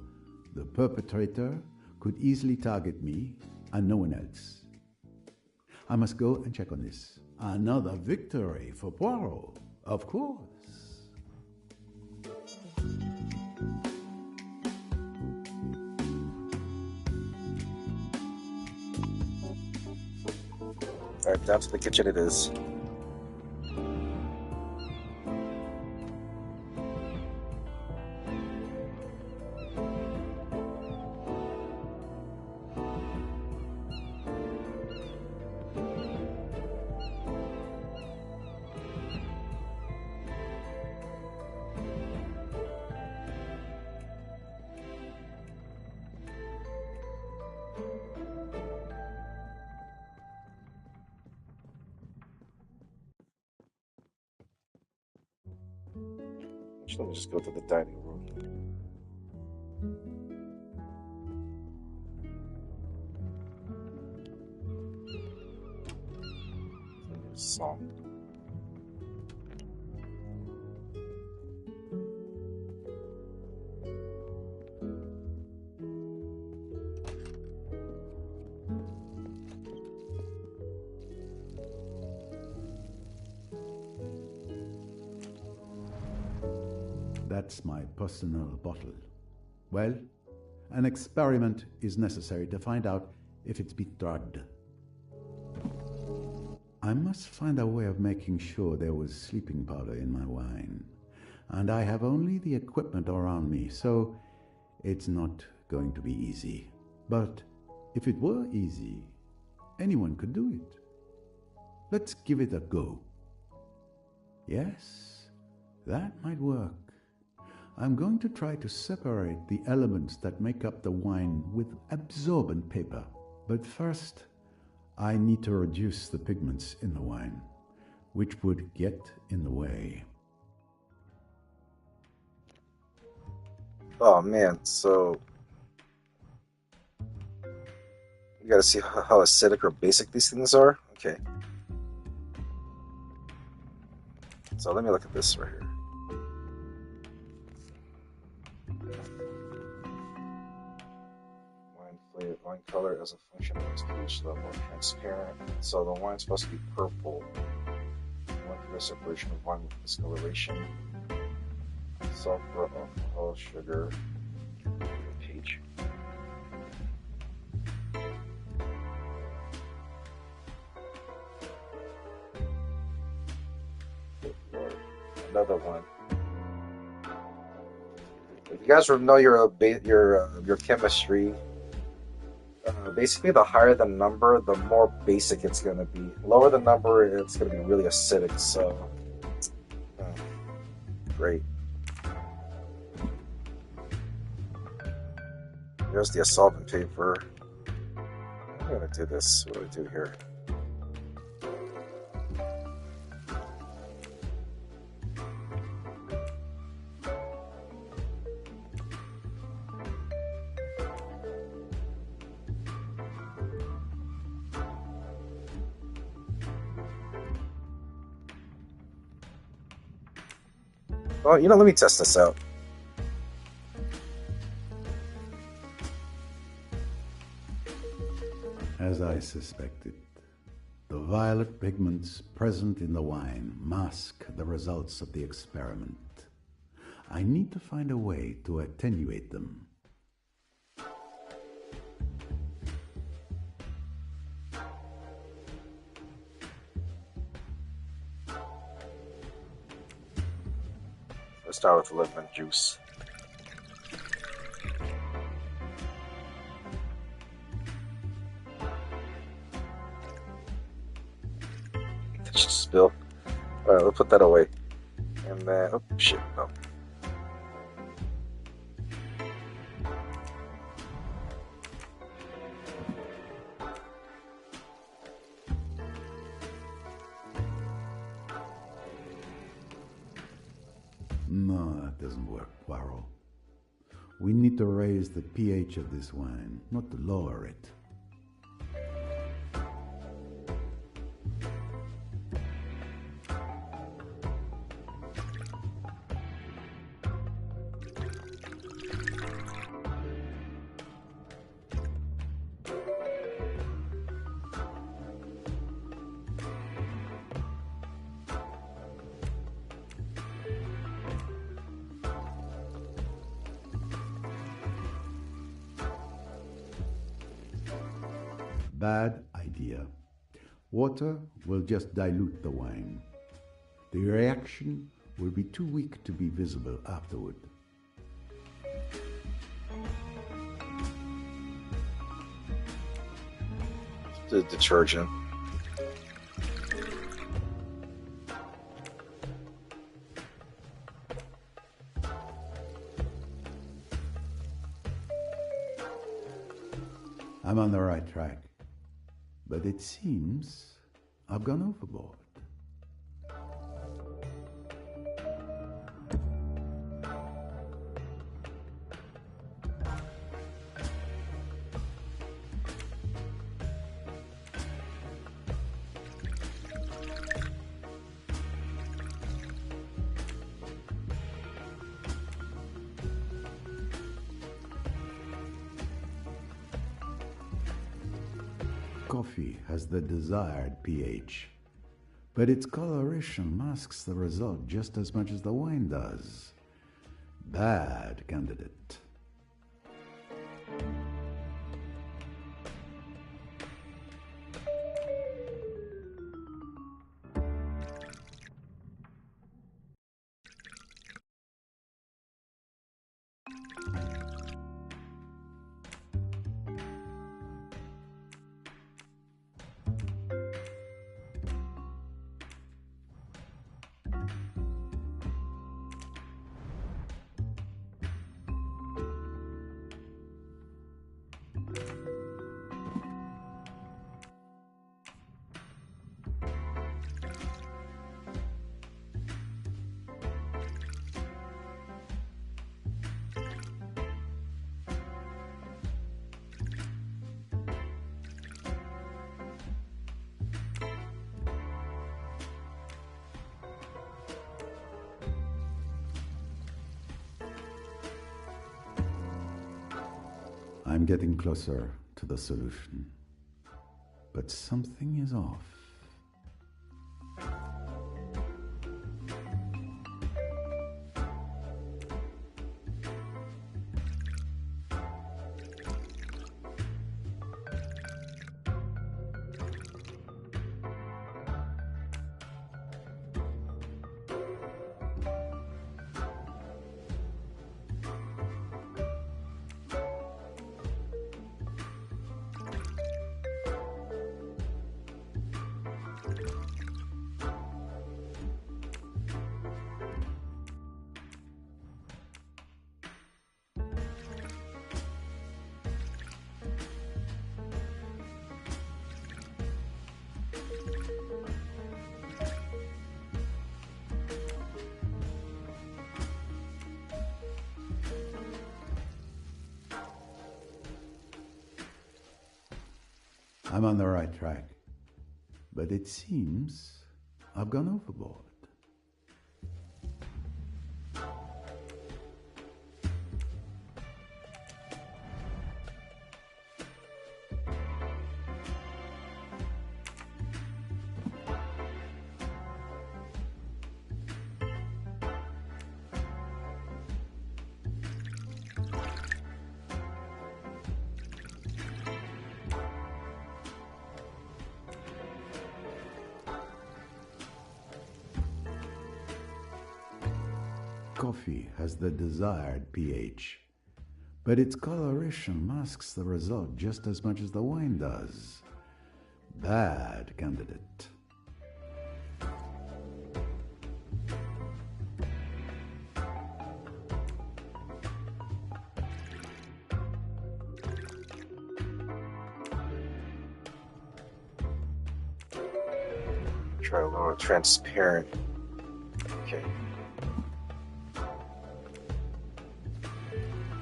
the perpetrator could easily target me and no one else. I must go and check on this. Another victory for Poirot, of course. Alright, down to the kitchen it is. Let me just go to the dining room. Song. That's my personal bottle. Well, an experiment is necessary to find out if it's been drugged. I must find a way of making sure there was sleeping powder in my wine. And I have only the equipment around me, so it's not going to be easy. But if it were easy, anyone could do it. Let's give it a go. Yes, that might work. I'm going to try to separate the elements that make up the wine with absorbent paper. But first, I need to reduce the pigments in the wine, which would get in the way. Oh man, so you gotta see how acidic or basic these things are? Okay. So let me look at this right here. Wine color as a function of its pH level, transparent. So the wine's supposed to be purple. Molecular separation of wine with discoloration. Sulfur, alcohol, sugar, pH. Another one. If you guys know your chemistry, basically the higher the number, the more basic it's going to be. Lower the number, it's going to be really acidic. So, great. There's the solvent paper. I'm going to do this. What do I do here? Well, let me test this out. As I suspected, the violet pigments present in the wine mask the results of the experiment. I need to find a way to attenuate them. Let's start with the lemon juice. Spill. Alright, we'll put that away. And then, oh shit, no. No, that doesn't work, Poirot. We need to raise the pH of this wine, not to lower it. Bad idea. Water will just dilute the wine. The reaction will be too weak to be visible afterward. The detergent. I'm on the right track. But it seems I've gone overboard. Coffee has the desired pH, but its coloration masks the result just as much as the wine does. Bad candidate. I'm getting closer to the solution, but something is off. I'm on the right track, but it seems I've gone overboard. coffee has the desired pH, but its coloration masks the result just as much as the wine does. Bad candidate. Try a little transparent. Okay.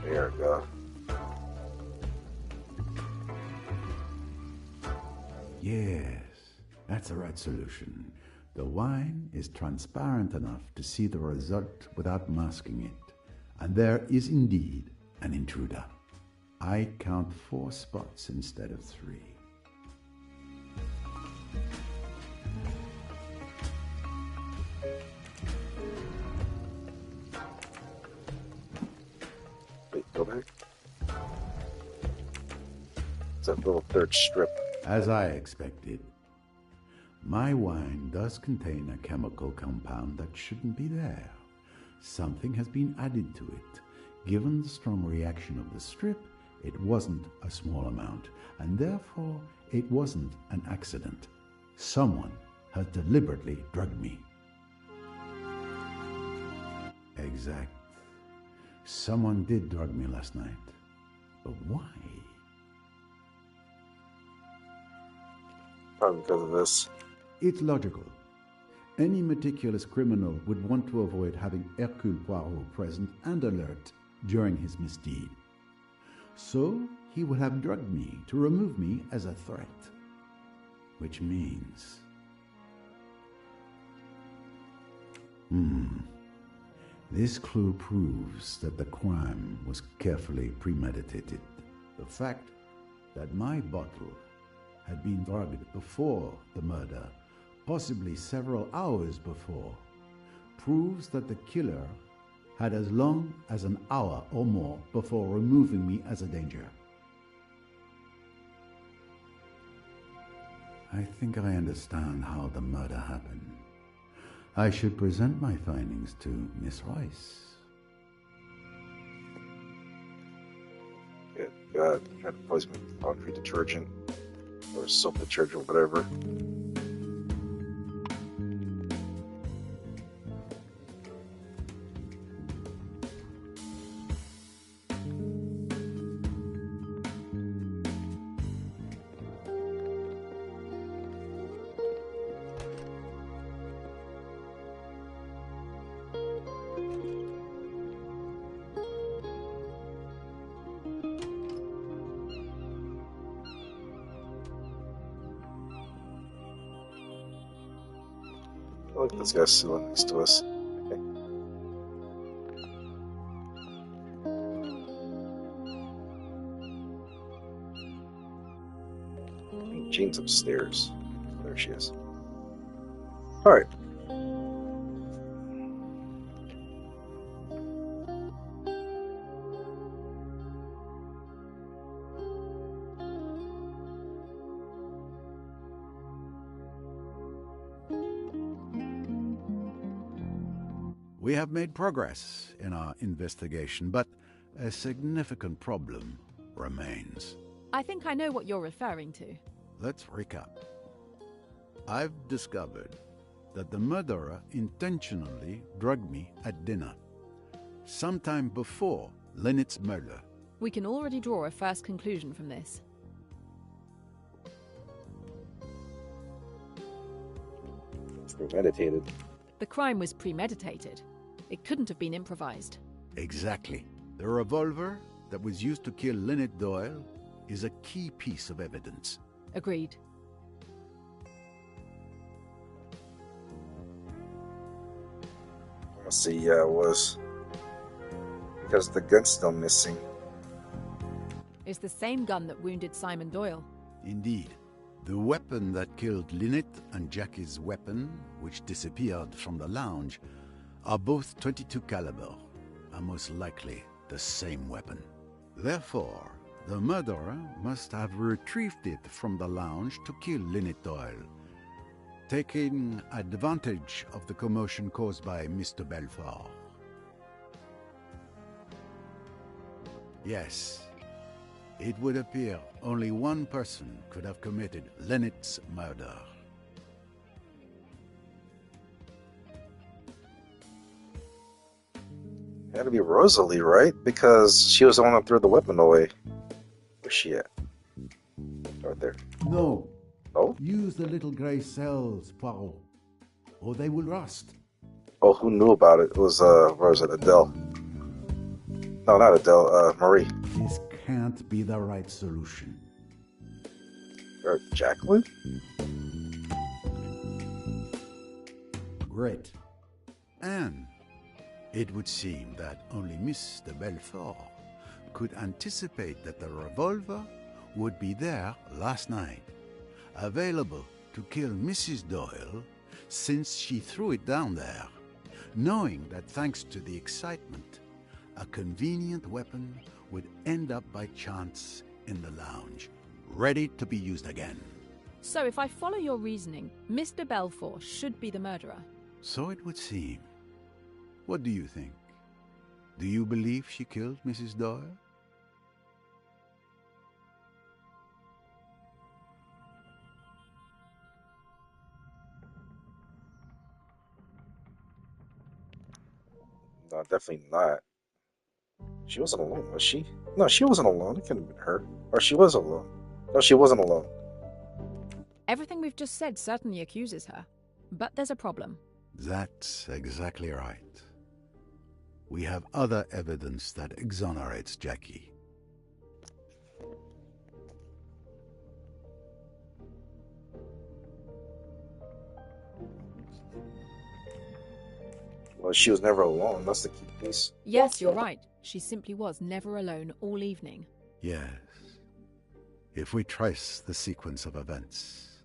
There we go. Yes, that's the right solution. The wine is transparent enough to see the result without masking it. And there is indeed an intruder. I count 4 spots instead of 3. Wait, go back. It's that little third strip. As I expected. My wine does contain a chemical compound that shouldn't be there. Something has been added to it. Given the strong reaction of the strip, it wasn't a small amount, and therefore it wasn't an accident. Someone has deliberately drugged me. Exact. Someone did drug me last night. But why? Probably because of this. It's logical. Any meticulous criminal would want to avoid having Hercule Poirot present and alert during his misdeed. So he would have drugged me to remove me as a threat. Which means... This clue proves that the crime was carefully premeditated. The fact that my bottle had been drugged before the murder, possibly several hours before, proves that the killer had as long as an hour or more before removing me as a danger. I think I understand how the murder happened. I should present my findings to Miss Rice. Good God, trying to poison me with laundry detergent or soap detergent, whatever. Look, this guy's still next to us. Okay. Jean's upstairs. There she is. Alright. We have made progress in our investigation, but a significant problem remains. I think I know what you're referring to. Let's recap. I've discovered that the murderer intentionally drugged me at dinner, sometime before Linnet's murder. We can already draw a first conclusion from this. It's premeditated. The crime was premeditated. It couldn't have been improvised. Exactly. The revolver that was used to kill Linnet Doyle is a key piece of evidence. Agreed. Let's see, yeah, it was. Because the gun's still missing. It's the same gun that wounded Simon Doyle. Indeed. The weapon that killed Linnet and Jackie's weapon, which disappeared from the lounge, are both .22 caliber, and most likely the same weapon. Therefore, the murderer must have retrieved it from the lounge to kill Linnet Doyle, taking advantage of the commotion caused by Mr. Belfort. Yes. It would appear only one person could have committed Linnet's murder. Had to be Rosalie, right? Because she was the one that threw the weapon away. Where's she at? Right there. No. Oh? Use the little grey cells, Poirot, or they will rust. Oh, who knew about it? It was, what was it, Adele? No, not Adele, Marie. This can't be the right solution. Or Jacqueline? Great. And it would seem that only Miss de Belfort could anticipate that the revolver would be there last night, available to kill Mrs. Doyle since she threw it down there, knowing that thanks to the excitement, a convenient weapon would end up by chance in the lounge, ready to be used again. So if I follow your reasoning, Mr. Belfort should be the murderer. So it would seem. What do you think? Do you believe she killed Mrs. Doyle? No, definitely not. She wasn't alone, was she? No, she wasn't alone. It couldn't have been her. Or she was alone. No, she wasn't alone. Everything we've just said certainly accuses her. But there's a problem. That's exactly right. We have other evidence that exonerates Jackie. Well, she was never alone. That's the key piece. Yes, you're right. She simply was never alone all evening. Yes. If we trace the sequence of events.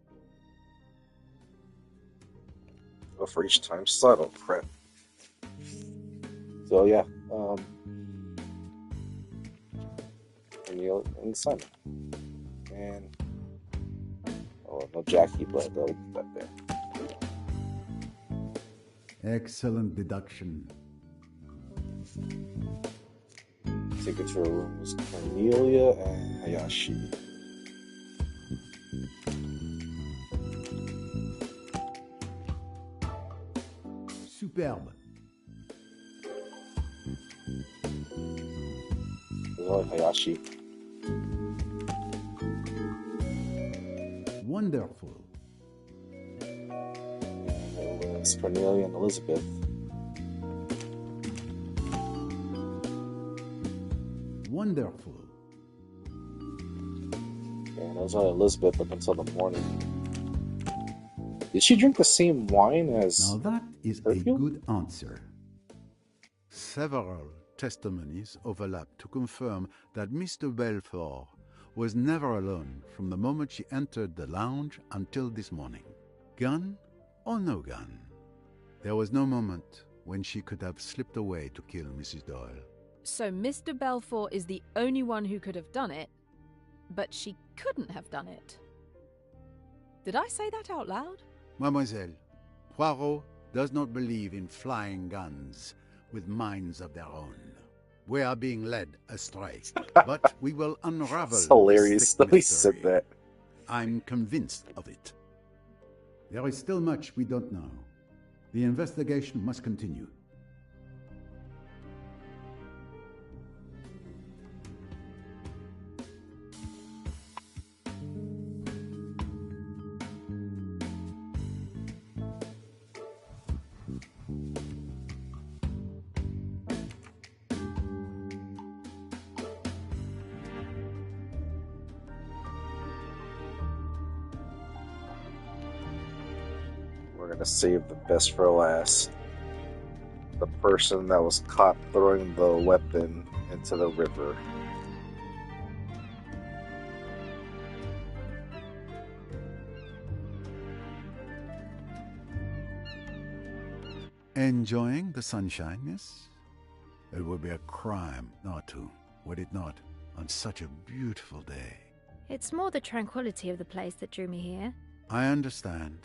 Go for each time slot. Oh, crap. So, yeah. Neil and Simon. And... oh, no Jackie, but they'll put that there. Excellent deduction. Signature rooms, Cornelia and Hayashi. Superbe. There's only Hayashi. Wonderful. And it was Cornelia and Elizabeth. Wonderful. And it was only Elizabeth up until the morning. Did she drink the same wine as Now that is Hercule? a good answer. Several testimonies overlap to confirm that Mr. Belfort was never alone from the moment she entered the lounge until this morning. Gun or no gun, there was no moment when she could have slipped away to kill Mrs. Doyle. So Mr. Belfort is the only one who could have done it, but she couldn't have done it. Did I say that out loud? Mademoiselle, Poirot does not believe in flying guns with minds of their own. We are being led astray, but we will unravel. It's hilarious this that thick he said mystery. that. I'm convinced of it. There is still much we don't know. The investigation must continue. We're gonna save the best for last. The person that was caught throwing the weapon into the river. Enjoying the sunshine, yes? It would be a crime not to, would it not, on such a beautiful day? It's more the tranquility of the place that drew me here. I understand.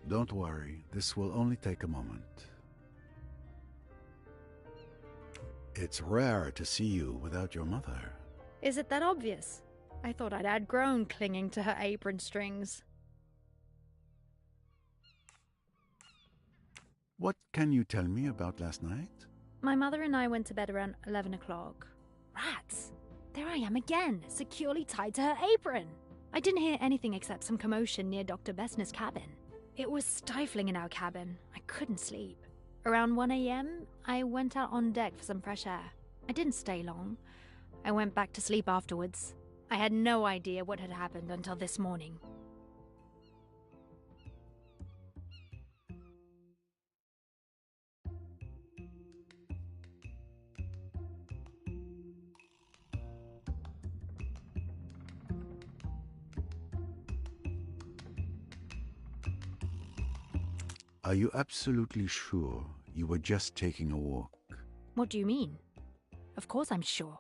Don't worry, this will only take a moment. It's rare to see you without your mother. Is it that obvious? I thought I'd outgrown clinging to her apron strings. What can you tell me about last night? My mother and I went to bed around 11 o'clock. Rats! There I am again, securely tied to her apron. I didn't hear anything except some commotion near Dr. Bessner's cabin. It was stifling in our cabin. I couldn't sleep. Around 1 a.m., I went out on deck for some fresh air. I didn't stay long. I went back to sleep afterwards. I had no idea what had happened until this morning. Are you absolutely sure you were just taking a walk? What do you mean? Of course I'm sure.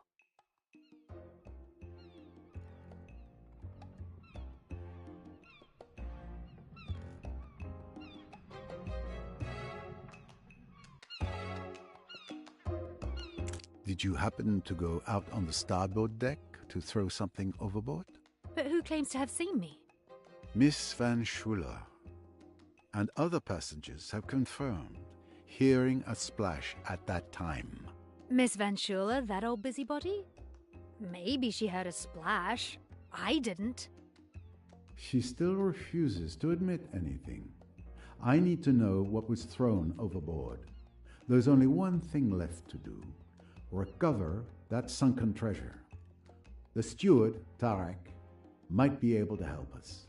Did you happen to go out on the starboard deck to throw something overboard? But who claims to have seen me? Miss Van Schuler and other passengers have confirmed hearing a splash at that time. Miss Van Schuler, that old busybody? Maybe she heard a splash. I didn't. She still refuses to admit anything. I need to know what was thrown overboard. There's only one thing left to do. Recover that sunken treasure. The steward, Tarek, might be able to help us.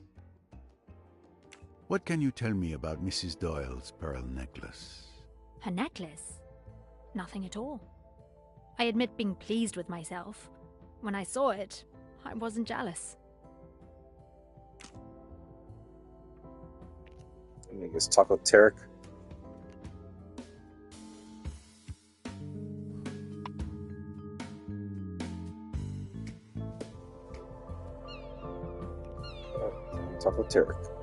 What can you tell me about Mrs. Doyle's pearl necklace? Her necklace? Nothing at all. I admit being pleased with myself. When I saw it, I wasn't jealous. I guess talk with Tarek. Talk with Tarek.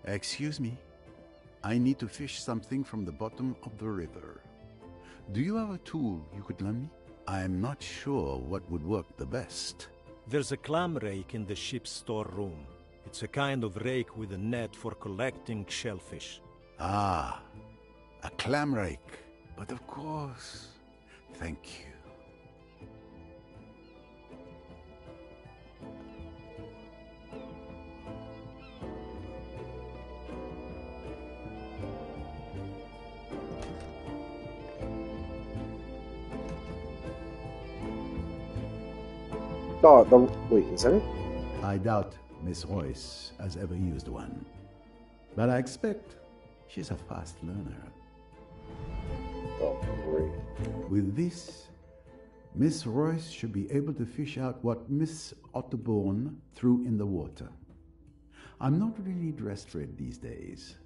Excuse me. I need to fish something from the bottom of the river. Do you have a tool you could lend me? I'm not sure what would work the best. There's a clam rake in the ship's storeroom. It's a kind of rake with a net for collecting shellfish. Ah, a clam rake. But of course. Thank you. Oh, wait, is that it? I doubt Miss Royce has ever used one. But I expect she's a fast learner. Oh, great. With this, Miss Royce should be able to fish out what Miss Otterborn threw in the water. I'm not really dressed for it these days.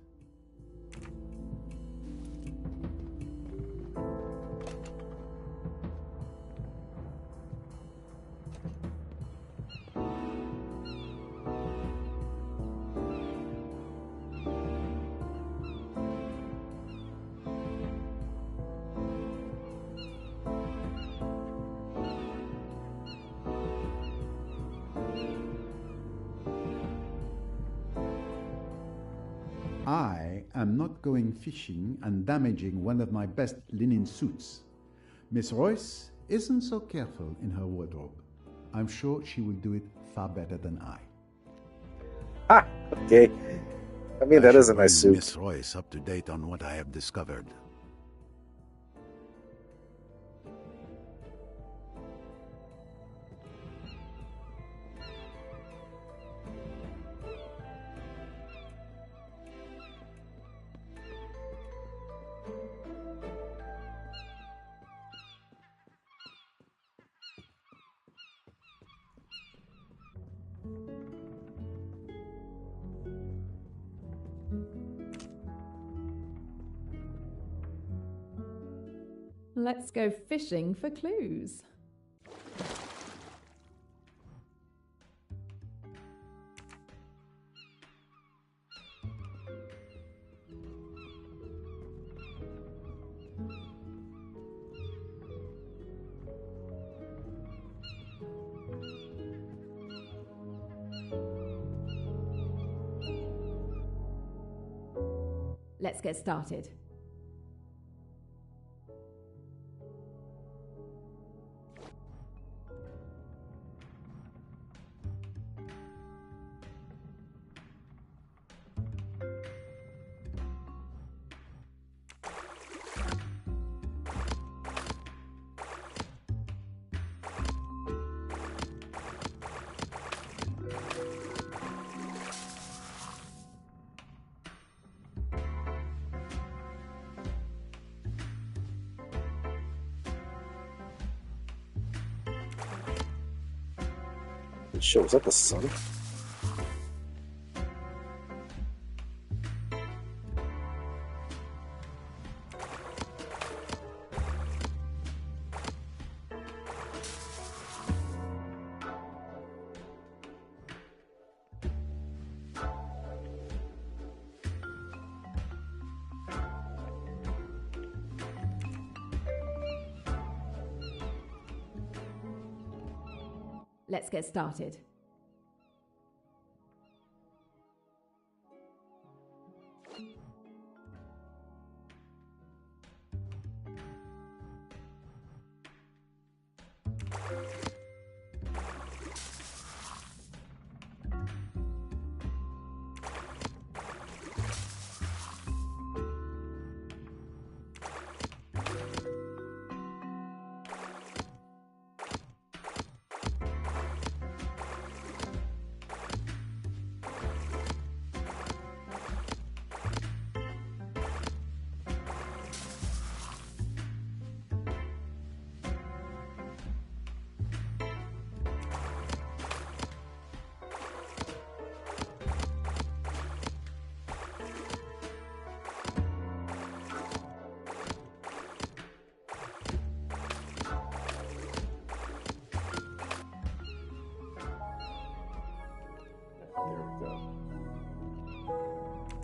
I am not going fishing and damaging one of my best linen suits. Miss Royce isn't so careful in her wardrobe. I'm sure she will do it far better than I. Ah, okay. I mean, that is a nice suit. Miss Royce up to date on what I have discovered. Let's go fishing for clues. Let's get started. Shit, was that the sun? Let's get started.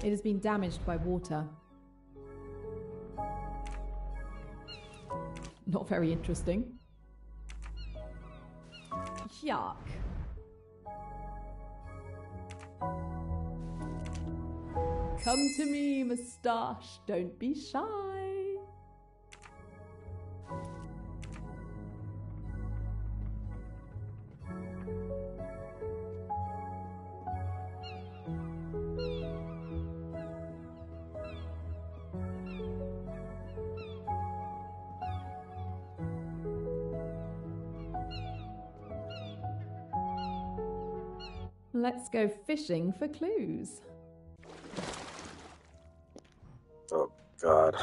It has been damaged by water. Not very interesting. Yuck. Come to me, moustache. Don't be shy. Let's go fishing for clues. Oh, God.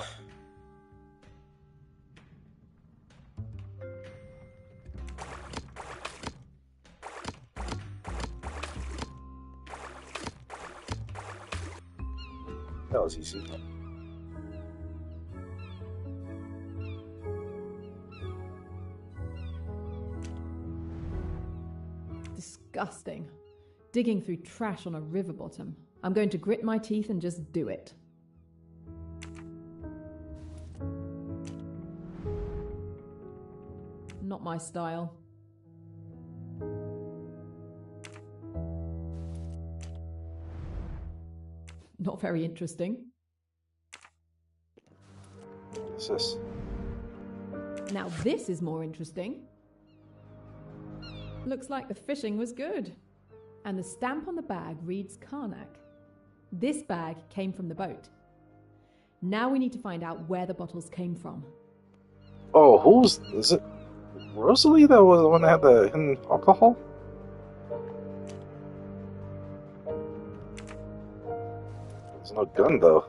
That was easy. Disgusting. Digging through trash on a river bottom. I'm going to grit my teeth and just do it. Not my style. Not very interesting. What's this? Now this is more interesting. Looks like the fishing was good. And the stamp on the bag reads Karnak. This bag came from the boat. Now we need to find out where the bottles came from. Oh, is it Rosalie that was the one that had the hidden alcohol? There's no gun, though.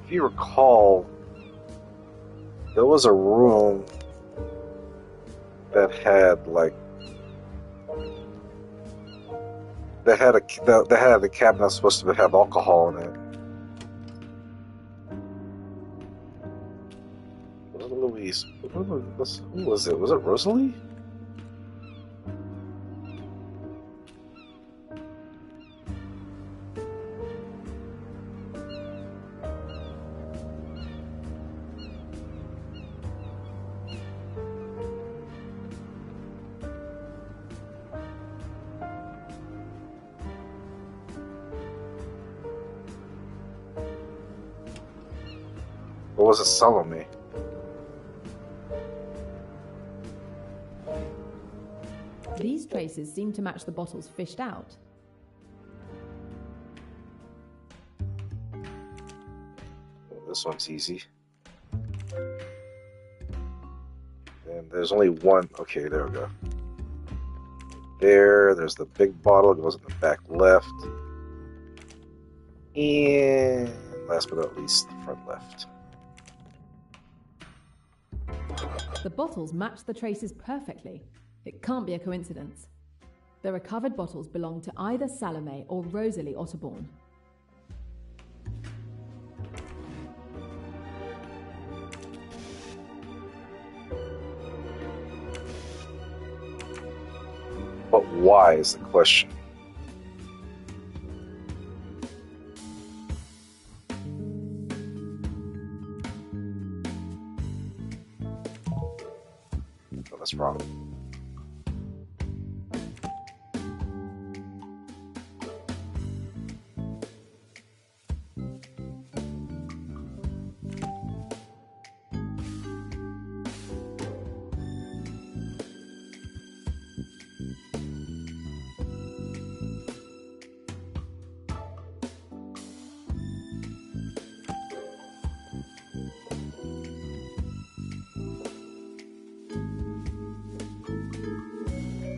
If you recall, there was a room that had the cabinet that's supposed to have alcohol in it. Louise, who was it? Was it Rosalie? What was it, Salome? These traces seem to match the bottles fished out. This one's easy. And there's only one. Okay, there we go. There's the big bottle. It goes in the back left. And last but not least, the front left. The bottles match the traces perfectly. It can't be a coincidence. The recovered bottles belong to either Salome or Rosalie Otterbourne. But why is the question? Oh, that's wrong.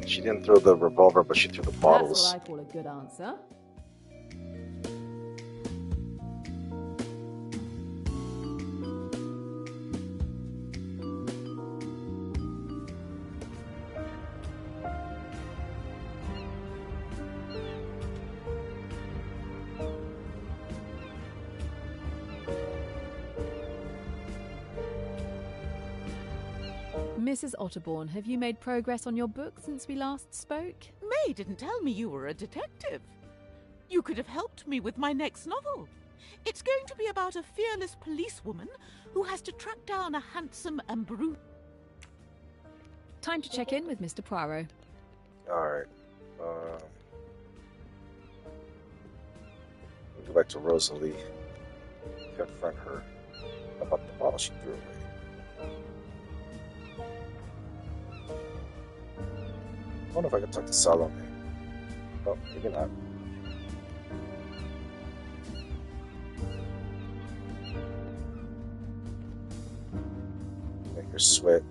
She didn't throw the revolver, but she threw the bottles. That's what I call a good answer. Mrs. Otterbourne, have you made progress on your book since we last spoke? May didn't tell me you were a detective. You could have helped me with my next novel. It's going to be about a fearless policewoman who has to track down a handsome and brute. Time to check in with Mr. Poirot. Alright. We'll go back to Rosalie. Confront her about the bottle she threw away. I wonder if I can talk to Salome. Oh, maybe not. Make her sweat.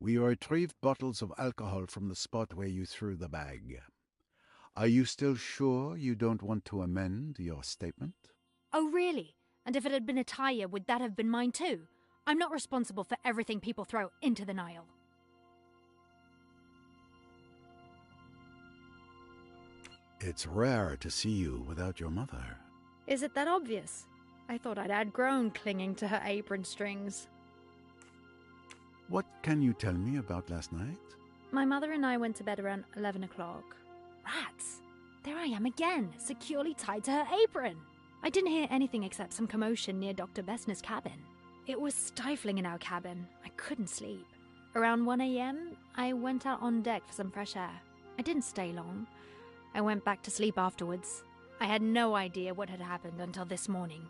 We retrieved bottles of alcohol from the spot where you threw the bag. Are you still sure you don't want to amend your statement? Oh, really? And if it had been a tire, would that have been mine too? I'm not responsible for everything people throw into the Nile. It's rare to see you without your mother. Is it that obvious? I thought I'd outgrown clinging to her apron strings. What can you tell me about last night? My mother and I went to bed around 11 o'clock. Rats! There I am again, securely tied to her apron. I didn't hear anything except some commotion near Dr. Bessner's cabin. It was stifling in our cabin. I couldn't sleep. Around 1 a.m., I went out on deck for some fresh air. I didn't stay long. I went back to sleep afterwards. I had no idea what had happened until this morning.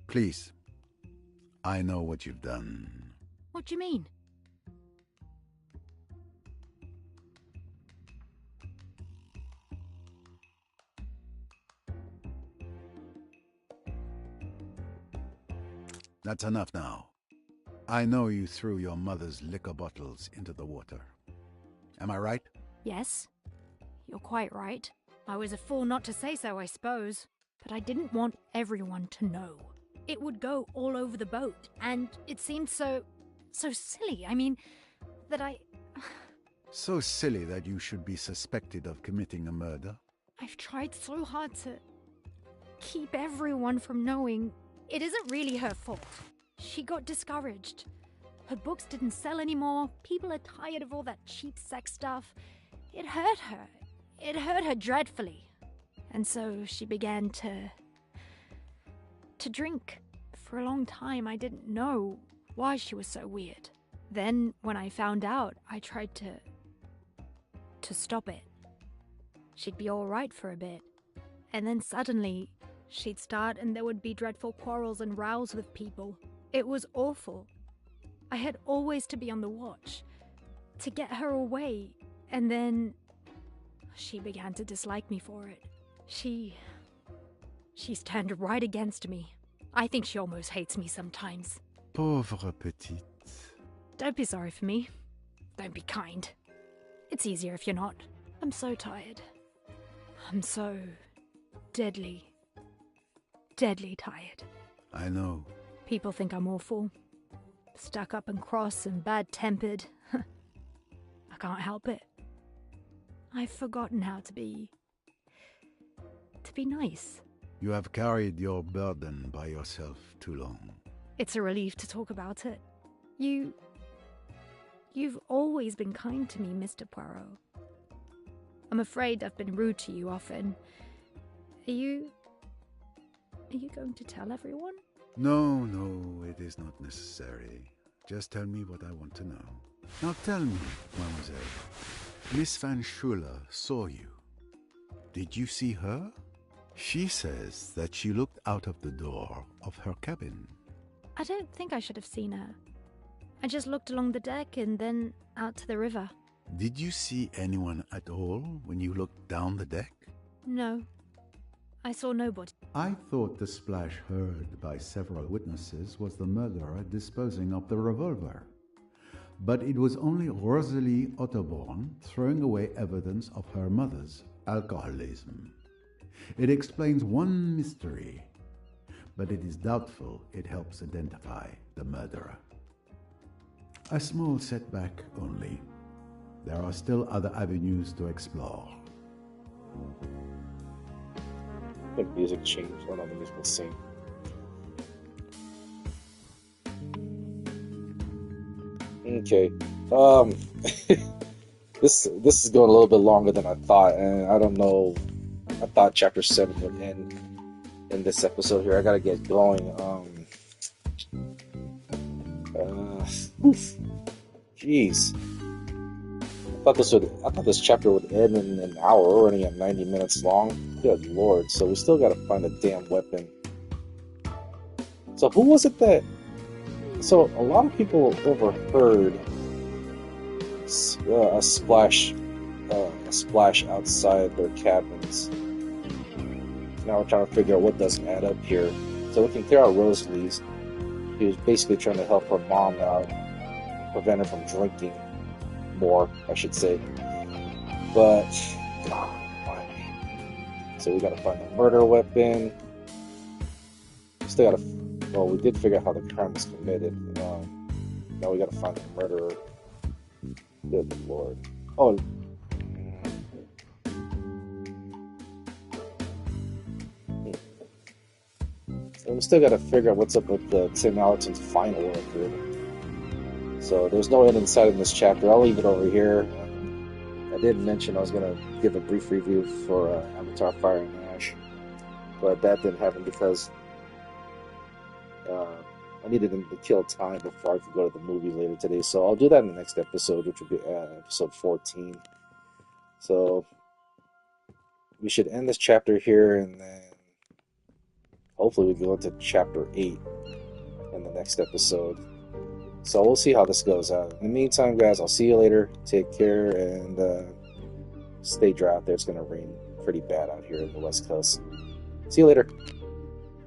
Please. I know what you've done. What do you mean? That's enough now. I know you threw your mother's liquor bottles into the water. Am I right? Yes, you're quite right. I was a fool not to say so, I suppose. But I didn't want everyone to know. It would go all over the boat, and it seemed so silly. I mean, that I... So silly that you should be suspected of committing a murder? I've tried so hard to keep everyone from knowing. It isn't really her fault. She got discouraged. Her books didn't sell anymore. People are tired of all that cheap sex stuff. It hurt her. It hurt her dreadfully. And so she began to drink. For a long time, I didn't know why she was so weird. Then, when I found out, I tried to stop it. She'd be alright for a bit. And then suddenly, she'd start and there would be dreadful quarrels and rows with people. It was awful. I had always to be on the watch, to get her away, and then she began to dislike me for it. She's turned right against me. I think she almost hates me sometimes. Pauvre petite. Don't be sorry for me. Don't be kind. It's easier if you're not. I'm so tired. I'm so deadly tired. I know. People think I'm awful. Stuck up and cross and bad-tempered. I can't help it. I've forgotten how to be nice. You have carried your burden by yourself too long. It's a relief to talk about it. You've always been kind to me, Mr. Poirot. I'm afraid I've been rude to you often. Are you going to tell everyone? No, it is not necessary. Just tell me what I want to know. Now tell me, mademoiselle. Miss Van Schuler saw you. Did you see her? She says that she looked out of the door of her cabin. I don't think I should have seen her. I just looked along the deck and then out to the river. Did you see anyone at all when you looked down the deck? No. I saw nobody. I thought the splash heard by several witnesses was the murderer disposing of the revolver. But it was only Rosalie Otterborn throwing away evidence of her mother's alcoholism. It explains one mystery, but it is doubtful it helps identify the murderer. A small setback only. There are still other avenues to explore. The music changed. Oh no, the music was the same. Okay. This is going a little bit longer than I thought, and I don't know. I thought chapter 7 would end in this episode here. I gotta get going. Jeez. I thought this chapter would end in an hour. We're only at 90 minutes long. Good lord. So we still gotta find a damn weapon. So who was it that... So a lot of people overheard a splash outside their cabins. Now we're trying to figure out what doesn't add up here. So we can clear out Rosalie's. He was basically trying to help her mom out, prevent her from drinking more, I should say. But so we gotta find a murder weapon. We still gotta. Well, we did figure out how the crime was committed. Now we gotta find the murderer. Good lord. Oh. And we still gotta figure out what's up with Tim Allerton's final record. So there's no end in sight in this chapter. I'll leave it over here. I did mention I was gonna give a brief review for Avatar: Fire and Ash, but that didn't happen because I needed them to kill time before I could go to the movies later today. So I'll do that in the next episode, which will be episode 14. So we should end this chapter here, and then hopefully we go into chapter 8 in the next episode. So we'll see how this goes out. In the meantime, guys, I'll see you later. Take care, and stay dry out there. It's going to rain pretty bad out here in the West Coast. See you later.